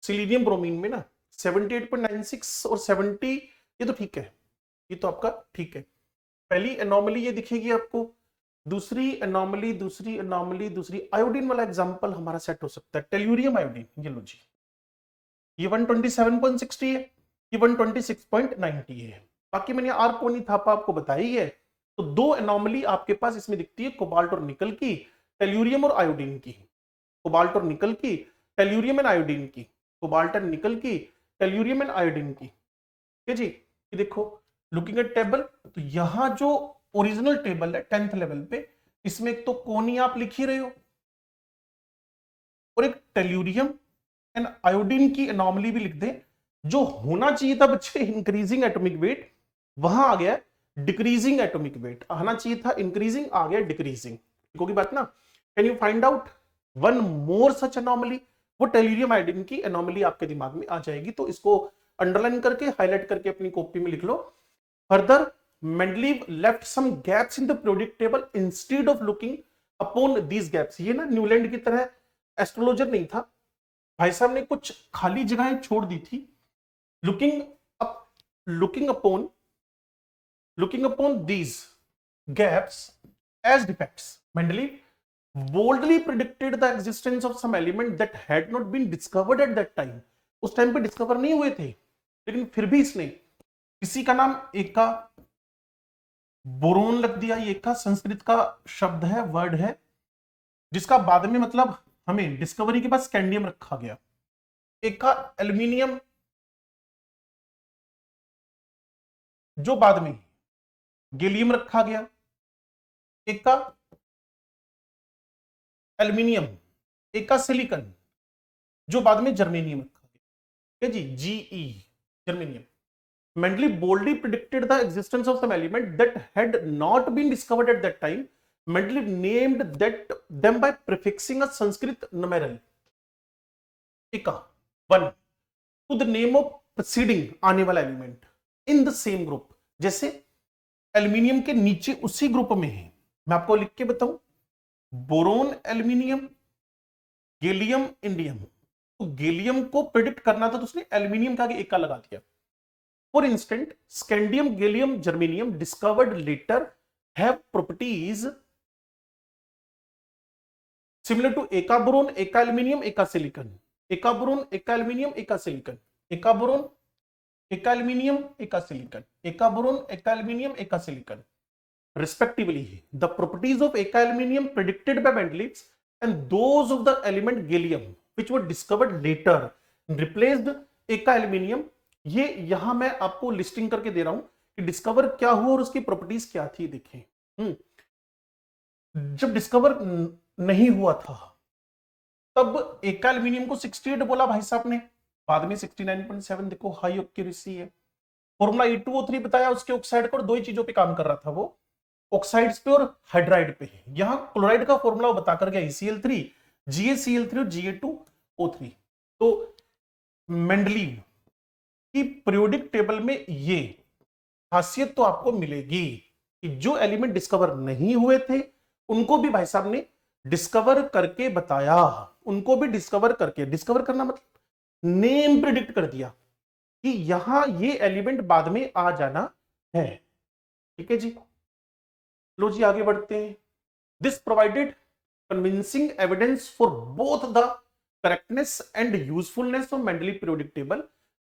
[SPEAKER 1] सिलीनियम ब्रोमीन में ना 78.96 और 70, ये तो ठीक है, ये तो आपका ठीक है। पहली एनॉमली ये दिखेगी आपको, दूसरी एनॉमली, दूसरी एनॉमली, दूसरी आयोडीन वाला एग्जांपल हमारा सेट हो सकता है, टेल्यूरियम आयोडीन। ये लो जी, ये 127.60 है, ये 126.90 है। बाकी मैंने आर्कोनी थापा आपको बताई है। तो दो एनॉमली आपके पास इसमें दिखती है, कोबाल्ट और निकल की, टेल्यूरियम और आयोडीन की, कोबाल्ट और निकल की, टेल्यूरियम एंड आयोडीन की, कोबाल्ट एंड निकल की, टेल्यूरियम एंड आयोडीन की। ठीक है जी, ये देखो लुकिंग एट टेबल, तो यहां जो ओरिजिनल टेबल है 10th लेवल पे, इसमें एक तो कोनी आप लिख ही रहे हो और एक टेल्यूरियम एंड आयोडीन की एनॉमली भी लिख दे। जो होना चाहिए था बच्चे इंक्रीजिंग एटॉमिक वेट, वहां आ गया डिक्रीजिंग एटॉमिक वेट। आना चाहिए था इंक्रीजिंग, आ गया डिक्रीजिंग। की बात ना। Can you find out one more such anomaly? वो टेल्यूरियम आयोडीन की एनॉमली आपके दिमाग में आ जाएगी, तो इसको अंडरलाइन करके हाईलाइट करके अपनी कॉपी में लिख लो। Further Mendeleev left some gaps in the periodic table instead of looking upon these gaps. ये ना न्यूलैंड की तरह एस्ट्रोलॉजर नहीं था, भाई साहब ने कुछ खाली जगहें छोड़ दी थी। Looking up, looking upon these gaps as defects, Mendeleev boldly predicted the existence of some element that had not been discovered at that time। उस टाइम पे डिस्कवर नहीं हुए थे, लेकिन फिर भी इसने किसी का नाम एका बोरोन लग दिया। ये एका संस्कृत का शब्द है, वर्ड है, जिसका बाद में मतलब हमें डिस्कवरी के बाद स्कैंडियम रखा गया। एका एल्यूमिनियम, जो बाद में गैलियम रखा गया। एका एल्यूमिनियम, एका सिलिकन, जो बाद में जर्मेनियम रखा गया। जी, GE, germanium. Mendeleev boldly predicted the existence of some element that had not been discovered at that time। Mendeleev named them by prefixing a Sanskrit numeral eka 1 to the name of preceding आने वाला element in the same group। जैसे aluminium के नीचे उसी group में है, मैं आपको लिख के बताऊं, बोरोन एल्यूमिनियम, गैलियम इंडियम। तो गैलियम को प्रिडिक्ट करना था तो उसने एल्यूमिनियम का आगे एका लगा दिया। For instance, scandium, gallium, germanium discovered later have properties similar to eka boron, eka aluminium, eka silicon, eka boron, eka aluminium, eka silicon, eka boron, eka aluminium, eka silicon, eka boron, eka aluminium, eka silicon, respectively। The properties of eka aluminium predicted by Mendeleev and those of the element gallium, which were discovered later, replaced eka aluminium। ये यहां मैं आपको listing करके दे रहा हूं कि discover क्या हुआ और उसकी प्रॉपर्टीज क्या थी। देखें, जब डिस्कवर नहीं हुआ था तब एका एल्यूमिनियम को 68 बोला भाई साहब ने, बाद में 69.7 देखो हाई एक्यूरेसी है। फॉर्मूला E2O3 बताया उसके ऑक्साइड का, और दो ही चीजों पे काम कर रहा था वो, ऑक्साइड्स पे और हाइड्राइड पे। यहां क्लोराइड का फॉर्मूला वो बता कर गया Cl3, GaCl3 और Ga2O3। तो मेंडलीव की पीरियोडिक टेबल में ये खासियत तो आपको मिलेगी कि जो एलिमेंट डिस्कवर नहीं हुए थे उनको भी भाई साहब ने डिस्कवर करके बताया, उनको भी डिस्कवर करके, डिस्कवर करना मतलब नेम प्रिडिक्ट कर दिया कि यहां ये एलिमेंट बाद में आ जाना है। ठीक है जी, लो जी आगे बढ़ते हैं। This provided convincing evidence for both the correctness and usefulness of Mendeleev periodic table.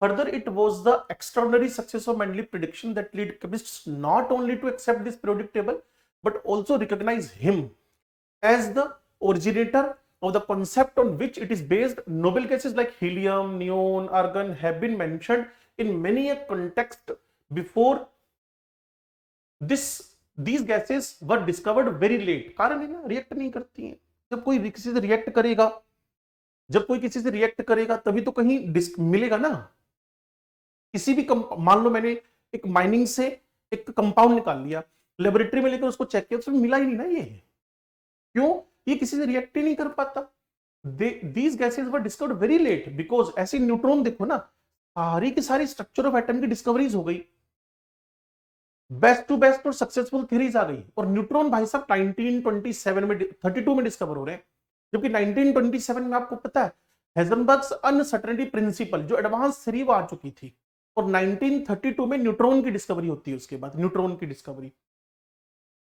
[SPEAKER 1] Further, it was the extraordinary success of Mendeleev prediction that led chemists not only to accept this periodic table, but also recognize him as the originator of the concept on which it is based. Noble gases like helium, neon, argon have been mentioned in many a context before this. These gases were discovered very late. कारण है ना, react नहीं करती हैं। जब कोई किसी से रिएक्ट करेगा, जब कोई किसी से रिएक्ट करेगा तभी तो कहीं मिलेगा ना। किसी भी मान लो मैंने एक माइनिंग से एक कंपाउंड निकाल लिया, लेबोरेटरी में लेकर उसको चेक किया, उसमें मिला ही नहीं ना ये। क्यों? ये किसी से रिएक्ट ही नहीं कर पाता। These gases were discovered very late because ऐसे न्यूट्रॉन देखो ना, सारी की सारी स्ट्रक्चर ऑफ एटम की डिस्कवरीज हो गई, बेस्ट टू बेस्ट और सक्सेसफुल थ्योरीज आ गई, और न्यूट्रॉन भाई साहब 1927 में 32 में डिस्कवर हो रहे हैं। जबकि 1927 में आपको पता है हेजनबर्ग्स अनसर्टेनिटी प्रिंसिपल जो एडवांस थ्योरी वो आ चुकी थी, और 1932 में न्यूट्रॉन की डिस्कवरी होती है। उसके बाद न्यूट्रॉन की discovery,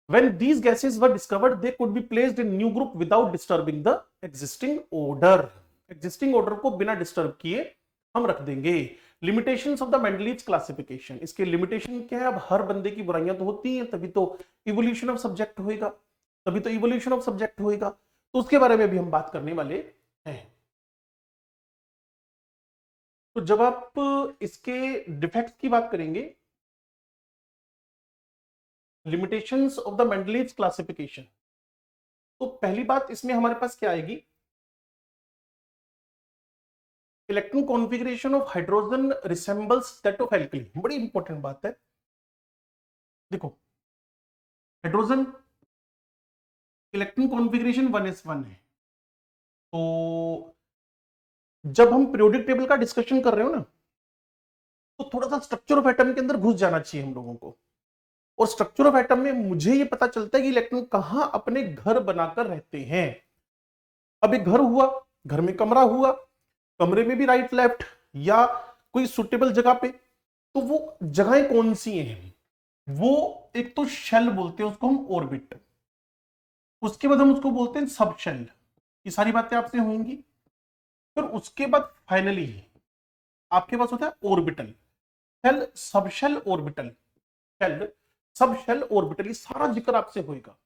[SPEAKER 1] when these gases were discovered they could be placed in new group without disturbing the existing order। existing order को बिना डिस्टर्ब किए हम रख देंगे। limitations of the Mendeleev's classification, इसके लिमिटेशन क्या है? अब हर बंदे की बुराइयां तो होती हैं, तभी तो इवोल्यूशन ऑफ सब्जेक्ट होएगा, तभी तो इवोल्यूशन ऑफ सब्जेक्ट होएगा। तो उसके बारे में भी हम बात करने वाले हैं। तो जब आप इसके डिफेक्ट्स की बात करेंगे, limitations of the Mendeleev's classification, तो पहली बात इसमें हमारे पास क्या आएगी? Electron configuration of hydrogen resembles that of alkali. बड़ी इंपॉर्टेंट बात है। देखो हाइड्रोजन इलेक्ट्रॉन कॉन्फ़िगरेशन 1s1 है। तो जब हम पीरियोडिक टेबल का डिस्कशन कर रहे हो ना, तो थोड़ा सा स्ट्रक्चर ऑफ एटम के अंदर घुस जाना चाहिए हम लोगों को। और स्ट्रक्चर ऑफ एटम में मुझे ये पता चलता है कि इलेक्ट्रॉन कहां अपने घर बनाकर रहते हैं। अब एक घर हुआ, घर में कमरा हुआ, कमरे में भी राइट लेफ्ट या कोई सुटेबल जगह पे, तो वो जगहें कौन सी हैं? वो एक तो शेल बोलते हैं उसको हम, ऑर्बिट, उसके बाद हम उसको बोलते हैं सब शेल। ये सारी बातें आपसे होंगी। फिर उसके बाद फाइनली आपके पास होता है orbital, shell, sub shell, orbital, shell, sub shell, orbital, ये सारा जिक्र आपसे होगा।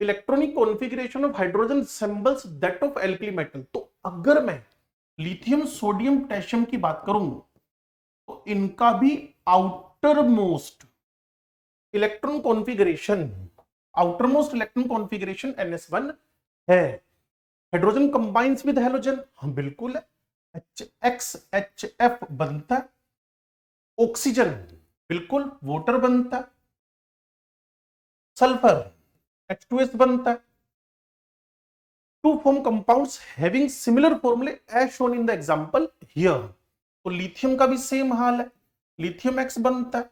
[SPEAKER 1] Electronic configuration of hydrogen symbols that of alkali metal. तो अगर मैं लिथियम, सोडियम, पोटेशियम की बात करूं तो इनका भी outer most electron configuration, outer most electron configuration NS1 है। हाइड्रोजन कंबाइंस विद हैलोजन, हाँ बिल्कुल है, HXHF बनता है। ऑक्सीजन बिल्कुल वाटर बनता है। सल्फर H2S बनता है। To form compounds having similar formulae as shown in the example here. तो लिथियम का भी सेम हाल है, लिथियम X बनता है,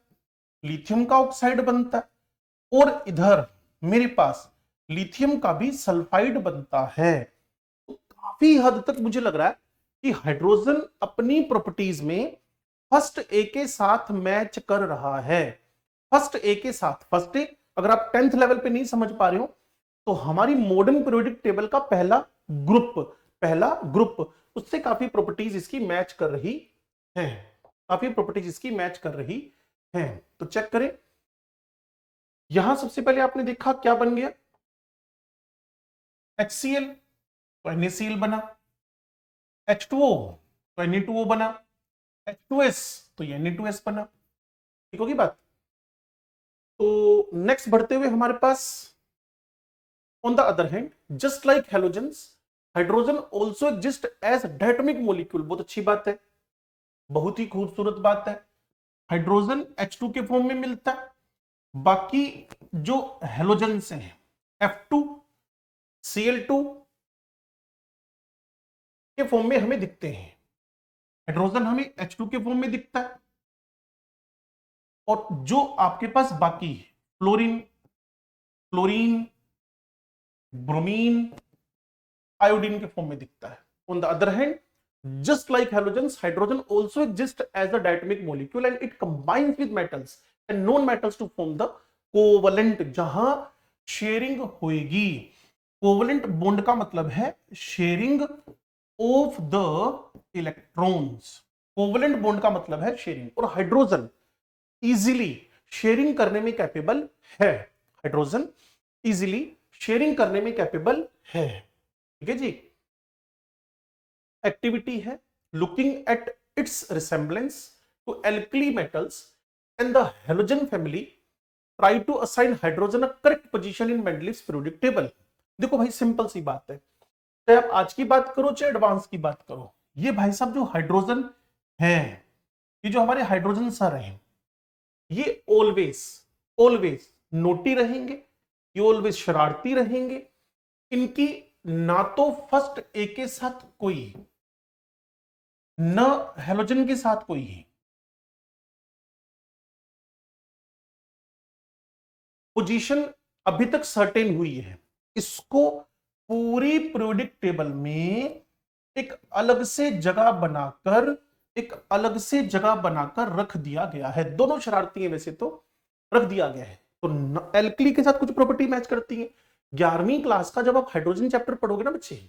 [SPEAKER 1] लिथियम का ऑक्साइड बनता है, और इधर मेरे पास लिथियम का भी सल्फाइड बनता है। तो काफी हद तक मुझे लग रहा है कि हाइड्रोजन अपनी प्रॉपर्टीज में फर्स्ट ए के साथ मैच कर रहा है। फर्स्ट ए के साथ, फर्स्ट ए अगर आप 10th लेवल पे नहीं समझ पा रहे हो तो हमारी मॉडर्न पीरियोडिक टेबल का पहला ग्रुप उससे काफी प्रॉपर्टीज इसकी मैच कर रही है, काफी प्रॉपर्टीज इसकी मैच कर रही है। तो चेक करें, यहां सबसे पहले आपने देखा क्या बन गया? HCl तो NaCl बना, H2O तो Na2O बना, H2S तो Na2S बना। ठीक होगी बात? तो नेक्स्ट बढ़ते हुए हमारे पास on the other hand, just like halogens, hydrogen also exist as diatomic molecule। बहुत अच्छी बात है, बहुत ही खूबसूरत बात है। हाइड्रोजन H2 के फॉर्म में मिलता है, बाकी जो हेलोजेंस हैं F2 Cl2 के फॉर्म में हमें दिखते हैं। हाइड्रोजन हमें H2 के फॉर्म में दिखता है, और जो आपके पास बाकी है फ्लोरीन, क्लोरीन, ब्रोमीन, आयोडीन के फॉर्म में दिखता है। On the other hand, just like halogens, hydrogen also exists as a diatomic molecule and it combines with metals and non-metals to form the covalent, जहां शेयरिंग होगी। Covalent bond का मतलब है sharing of the electrons. Covalent bond का मतलब है sharing, और hydrogen easily sharing करने में कैपेबल है। हाइड्रोजन इजीली शेयरिंग करने में कैपेबल है। ठीक है जी। एक्टिविटी है looking at its resemblance to alkali metals and the halogen family, try to assign hydrogen a correct position in Mendeleev's periodic table. देखो भाई सिंपल सी बात है, चाहे आप आज की बात करो चाहे एडवांस की बात करो, ये भाई साहब जो हाइड्रोजन है, ये जो हमारे हाइड्रोजन सर हैं, ये ऑलवेज ऑलवेज नोटी रहेंगे, ये ऑलवेज शरारती रहेंगे। इनकी ना तो फर्स्ट ए के साथ कोई, न हेलोजन के साथ कोई है पोजीशन अभी तक सर्टेन हुई है। इसको पूरी पीरियोडिक टेबल में एक अलग से जगह बनाकर, एक अलग से जगह बनाकर रख दिया गया है। दोनों शरारती हैं वैसे तो, रख दिया गया है। तो एल्कली के साथ कुछ प्रॉपर्टी मैच करती है। 11वीं क्लास का जब आप हाइड्रोजन चैप्टर पढ़ोगे ना बच्चे,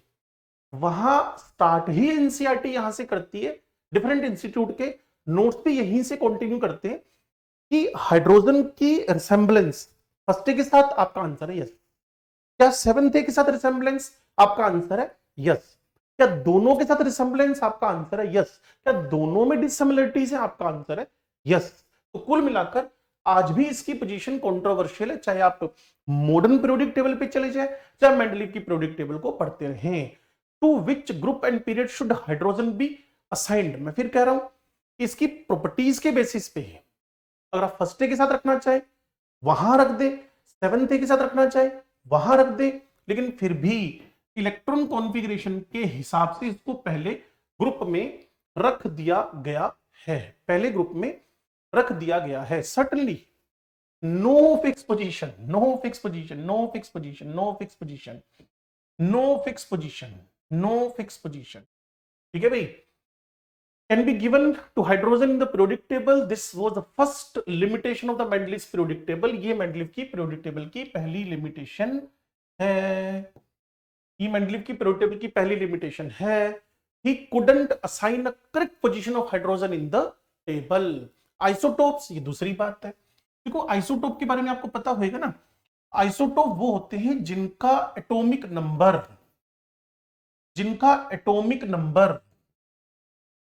[SPEAKER 1] वहां स्टार्ट ही एनसीईआरटी यहां से करती है, डिफरेंट इंस्टीट्यूट के नोट्स भी यहीं से कंटिन्यू करते हैं कि हाइड्रोजन की रिसेम्बलेंस फर्स्ट के साथ, आपका आंसर है यस। क्या सेवंथ के साथ रिसेम्बलेंस, आपका आंसर है यस। क्या दोनों के साथ रिसेम्बलेंस, आपका आंसर है यस। क्या दोनों में डिसिमिलरिटीज है, आपका आंसर है यस। तो कुल मिलाकर आज भी इसकी पोजीशन कंट्रोवर्शियल है, चाहे आप मॉडर्न पीरियोडिक टेबल पे चले जाए, चाहे मेंडलीव की पीरियोडिक टेबल को पढ़ते रहें। To which group and period should hydrogen be assigned, मैं फिर कह रहा हूं इसकी प्रॉपर्टीज के बेसिस पे है। अगर आप फर्स्ट के साथ रखना चाहे वहां रख दे, सेवंथ के साथ रखना चाहे वहां रख दे, लेकिन फिर भी इलेक्ट्रॉन कॉन्फ़िगरेशन के हिसाब से इसको पहले ग्रुप में रख दिया गया है, पहले ग्रुप में रख दिया गया है। Certainly no fix position, no fix position, no fix position, no fix position, no fix position, no fix position. ठीक है भाई। can be given to hydrogen in the periodic table. This was the first limitation of the Mendeleev's periodic table. ये Mendeleev की periodic table की पहली limitation है, ये Mendeleev की periodic table की पहली limitation है। He couldn't assign a correct position of hydrogen in the table. Isotopes, ये दूसरी बात है। देखो आइसोटोप के बारे में आपको पता होगा ना, आइसोटोप वो होते हैं जिनका एटॉमिक नंबर, जिनका एटॉमिक नंबर,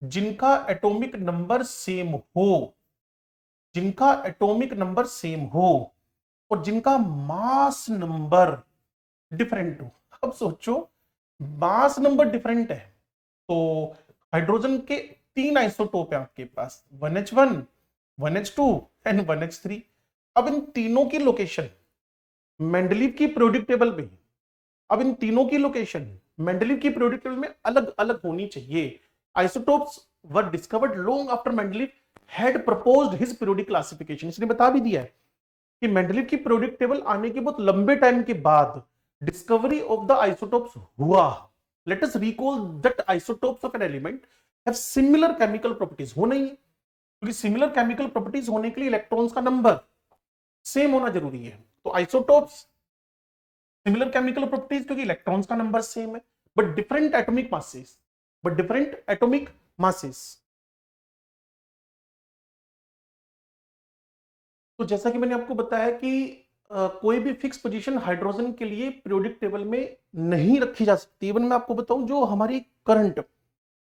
[SPEAKER 1] जिनका एटॉमिक नंबर सेम हो, जिनका एटॉमिक नंबर सेम हो और जिनका मास नंबर डिफरेंट हो। अब सोचो मास नंबर डिफरेंट है तो हाइड्रोजन के 3 आइसोटोप है आपके पास, 1H1, 1H2 एंड 1H3। अब इन तीनों की लोकेशन मेंडलीव की पीरियोडिक टेबल में, अब इन तीनों की लोकेशन मेंडलीव की पीरियोडिक टेबल में अलग अलग होनी चाहिए। Isotopes were discovered long after Mendeleev had proposed his periodic classification। इसने बता भी दिया है कि मेंडलीव की पीरियोडिक टेबल आने के बहुत लंबे टाइम के बाद डिस्कवरी ऑफ द आइसोटोप्स हुआ। Let us recall that isotopes of an element have similar chemical properties. होना ही है, क्योंकि सिमिलर केमिकल प्रॉपर्टीज होने के लिए इलेक्ट्रॉन्स का नंबर सेम होना जरूरी है। तो आइसोटोप्स सिमिलर केमिकल प्रॉपर्टीज क्योंकि इलेक्ट्रॉन्स का नंबर सेम है, but different atomic masses, but different atomic masses. तो जैसा कि मैंने आपको बताया कि कोई भी फिक्स पोजीशन हाइड्रोजन के लिए पीरियोडिक टेबल में नहीं रखी जा सकती। इवन मैं आपको बताऊं जो हमारी करंट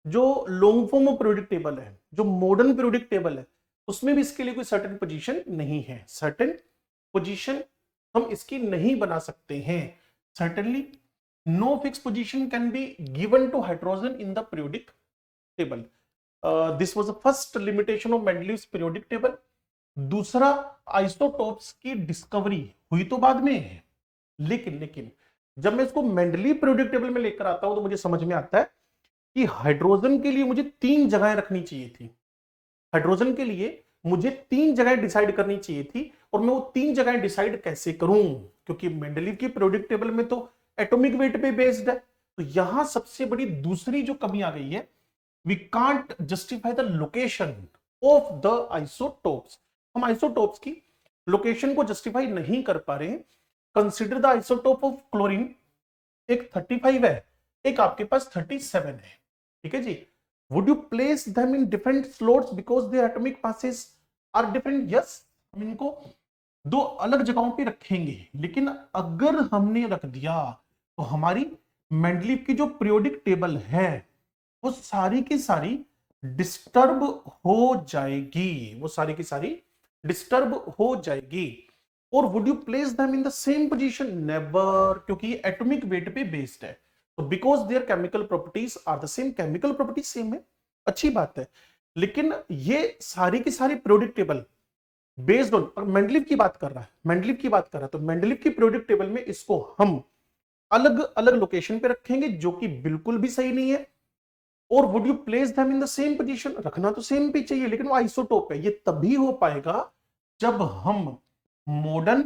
[SPEAKER 1] जो long form of periodic table है, जो मॉडर्न पीरियोडिक टेबल है, उसमें भी इसके लिए कोई सर्टेन पोजीशन नहीं है। सर्टेन पोजीशन हम इसकी नहीं बना सकते हैं। Certainly no fixed position can be given to hydrogen in the periodic table। This was the first limitation of Mendeleev's periodic table. दूसरा, आइसोटोप्स की डिस्कवरी हुई तो बाद में है, लेकिन जब मैं इसको मेंडलीव पीरियोडिक टेबल में लेकर आता हूं तो मुझे समझ में आता है कि हाइड्रोजन के लिए मुझे 3 जगहें रखनी चाहिए थी। हाइड्रोजन के लिए मुझे 3 जगह डिसाइड करनी चाहिए थी, और मैं वो 3 जगह डिसाइड कैसे करूं, क्योंकि मेंडलीव की पीरियोडिक टेबल में तो एटॉमिक वेट पे बेस्ड है। तो यहां सबसे बड़ी दूसरी जो कमी आ गई है, we can't justify the location of the isotopes. हम आइसोटोप्स की लोकेशन को जस्टिफाई नहीं कर पा रहे हैं। Consider the isotope of chlorine, एक 35 है, एक आपके पास 37 है, ठीक है जी। Would you place them in different slots because their atomic masses are different? Yes, हम इनको 2 अलग जगहों पे रखेंगे, लेकिन अगर हमने रख दिया तो हमारी मेंडलीव की जो पीरियोडिक टेबल है वो सारी की सारी डिस्टर्ब हो जाएगी, वो सारी की सारी डिस्टर्ब हो जाएगी। और would you place them in the same position? Never, क्योंकि ये एटॉमिक वेट पे बेस्ड है। तो because their chemical properties are the same, chemical properties same है, अच्छी बात है, लेकिन ये सारी की सारी periodic table based on, Mendeleev की बात कर रहा है, मेंडलीव की बात कर रहा है, तो मेंडलीव की पीरियोडिक टेबल में इसको हम अलग अलग लोकेशन पे रखेंगे, जो कि बिल्कुल भी सही नहीं है। और would you place them in the same position? रखना तो सेम पे चाहिए, लेकिन वो आइसोटोप है। ये तभी हो पाएगा जब हम मॉडर्न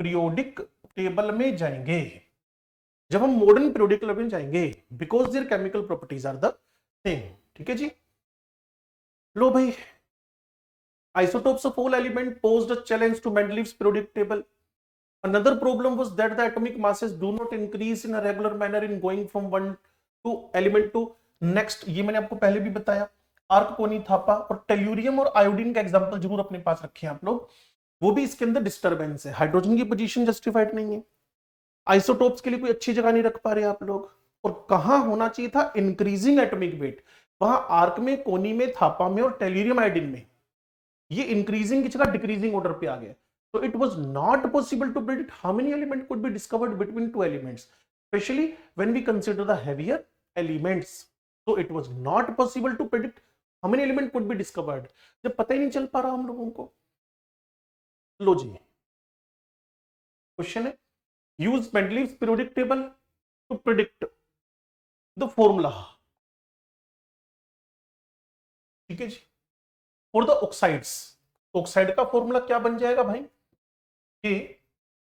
[SPEAKER 1] पीरियोडिक टेबल में जाएंगे, जब हम मॉडर्न पीरियोडिक टेबल में जाएंगे, because their chemical properties are the same, ठीक है जी। लो भाई, isotopes of all element posed a challenge to Mendeleev's periodic table. Another problem was that the atomic masses do not increase in a regular manner in going from one to element to next. ये मैंने आपको पहले भी बताया। आर्ककोनी थापा और tellurium और iodine का example जरूर अपने पास रखें आप लोग, वो भी इसके अंदर डिस्टर्बेंस है। हाइड्रोजन की पोजीशन जस्टिफाइड नहीं है, आइसोटोप्स के लिए कोई अच्छी जगह नहीं रख पा रहे आप लोग। और कहां होना चाहिए था? इंक्रीजिंग एटॉमिक वेट, वहां आर्क में, कोनी में, थापा में और टेल्यूरियम आयोडीन में ये इंक्रीजिंग की जगह डिक्रीजिंग ऑर्डर पे आ गया। So it was not possible to predict how many elements could be discovered between 2 elements, especially when we consider the heavier elements. So it was not possible to predict how many elements could be discovered. जब पता ही नहीं चल पा रहा हम लोगों को। लो जी, question है, use Mendeleev's periodic table to predict the formula, ठीक है जी, for the oxides। ऑक्साइड का फॉर्मूला क्या बन जाएगा भाई? कि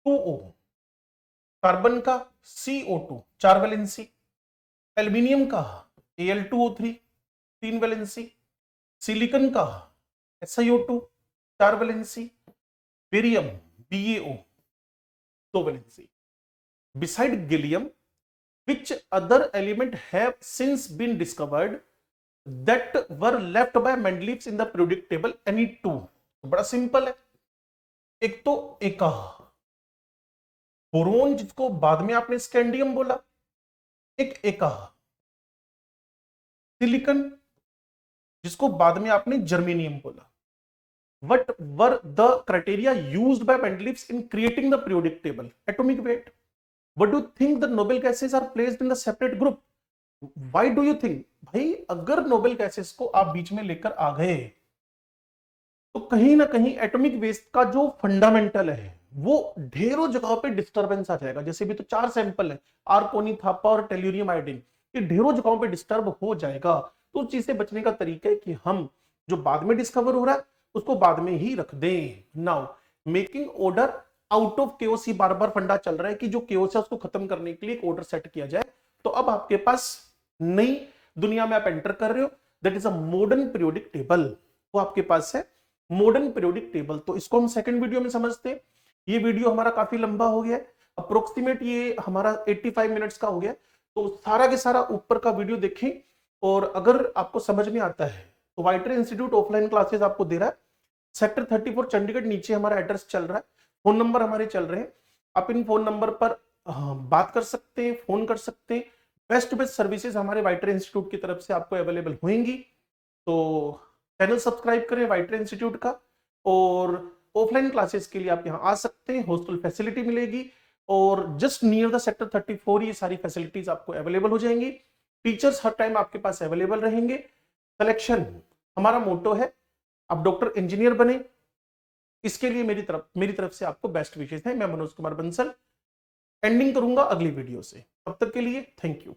[SPEAKER 1] 2O, कार्बन का CO2 4 वैलेंसी, एल्यूमिनियम का Al2O3 3 वैलेंसी, सिलिकॉन का SiO2 4 valency, barium BaO 2 valency. Beside gallium, which other element have since been discovered that were left by Mendeleev in the periodic table? Any two? बड़ा simple है, एक तो एका, boron जिसको बाद में आपने स्कैंडियम बोला, एक एका, सिलिकॉन जिसको बाद में आपने जर्मेनियम बोला। What were the criteria used by Mendeleev in creating the periodic table? Atomic weight. What do you think the noble gases are placed in the separate group? Why do you think? भाई अगर noble gases को आप बीच में लेकर आ गए तो कहीं ना कहीं एटॉमिक वेट का जो फंडामेंटल है वो ढेरों जगहों पे डिस्टरबेंस आ जाएगा। जैसे भी तो 4 सैंपल है, आर्कोनी, थापा और टेल्यूरियम आयोडीन, ये ढेरों जगहों पे डिस्टर्ब हो जाएगा। तो उस चीज से बचने का तरीका है कि हम जो बाद में डिस्कवर हो रहा है उसको बाद में ही रख दें। Now making order out of chaos, बार बार फंडा चल रहा है कि जो केओस है उसको खत्म करने के लिए एक ऑर्डर सेट किया जाए। तो अब आपके पास नई दुनिया में आप एंटर कर रहे हो, that is a modern periodic table, वो आपके पास है मॉडर्न पीरियोडिक टेबल। तो इसको हम सेकंड वीडियो में समझते हैं। ये वीडियो हमारा काफी लंबा हो गया है, अप्रोक्सीमेट ये हमारा 85 मिनट्स का हो गया। तो सारा के सारा ऊपर का वीडियो देखें, और अगर आपको समझ में आता है तो वाइटर इंस्टीट्यूट ऑफलाइन क्लासेस आपको दे रहा है, सेक्टर 34 चंडीगढ़, नीचे हमारा एड्रेस चल रहा है, फोन नंबर हमारे चल रहे हैं। आप इन फोन नंबर पर बात कर सकते हैं, फोन कर सकते हैं। बेस्ट टू बेस्ट सर्विसेज हमारे वाइटर इंस्टीट्यूट की तरफ से आपको अवेलेबल होंगी। तो चैनल सब्सक्राइब करें वाइटर इंस्टीट्यूट का, और ऑफलाइन क्लासेस के लिए आप यहाँ आ सकते हैं, हॉस्टल फैसिलिटी मिलेगी, और जस्ट नियर द सेक्टर 34 ये सारी फैसिलिटीज आपको अवेलेबल हो जाएंगी। टीचर्स हर टाइम आपके पास अवेलेबल रहेंगे। सिलेक्शन हमारा मोटो है, आप डॉक्टर इंजीनियर बने, इसके लिए मेरी तरफ से आपको बेस्ट विशेष है। मैं मनोज कुमार बंसल एंडिंग करूंगा अगली वीडियो से। तब तक के लिए थैंक यू।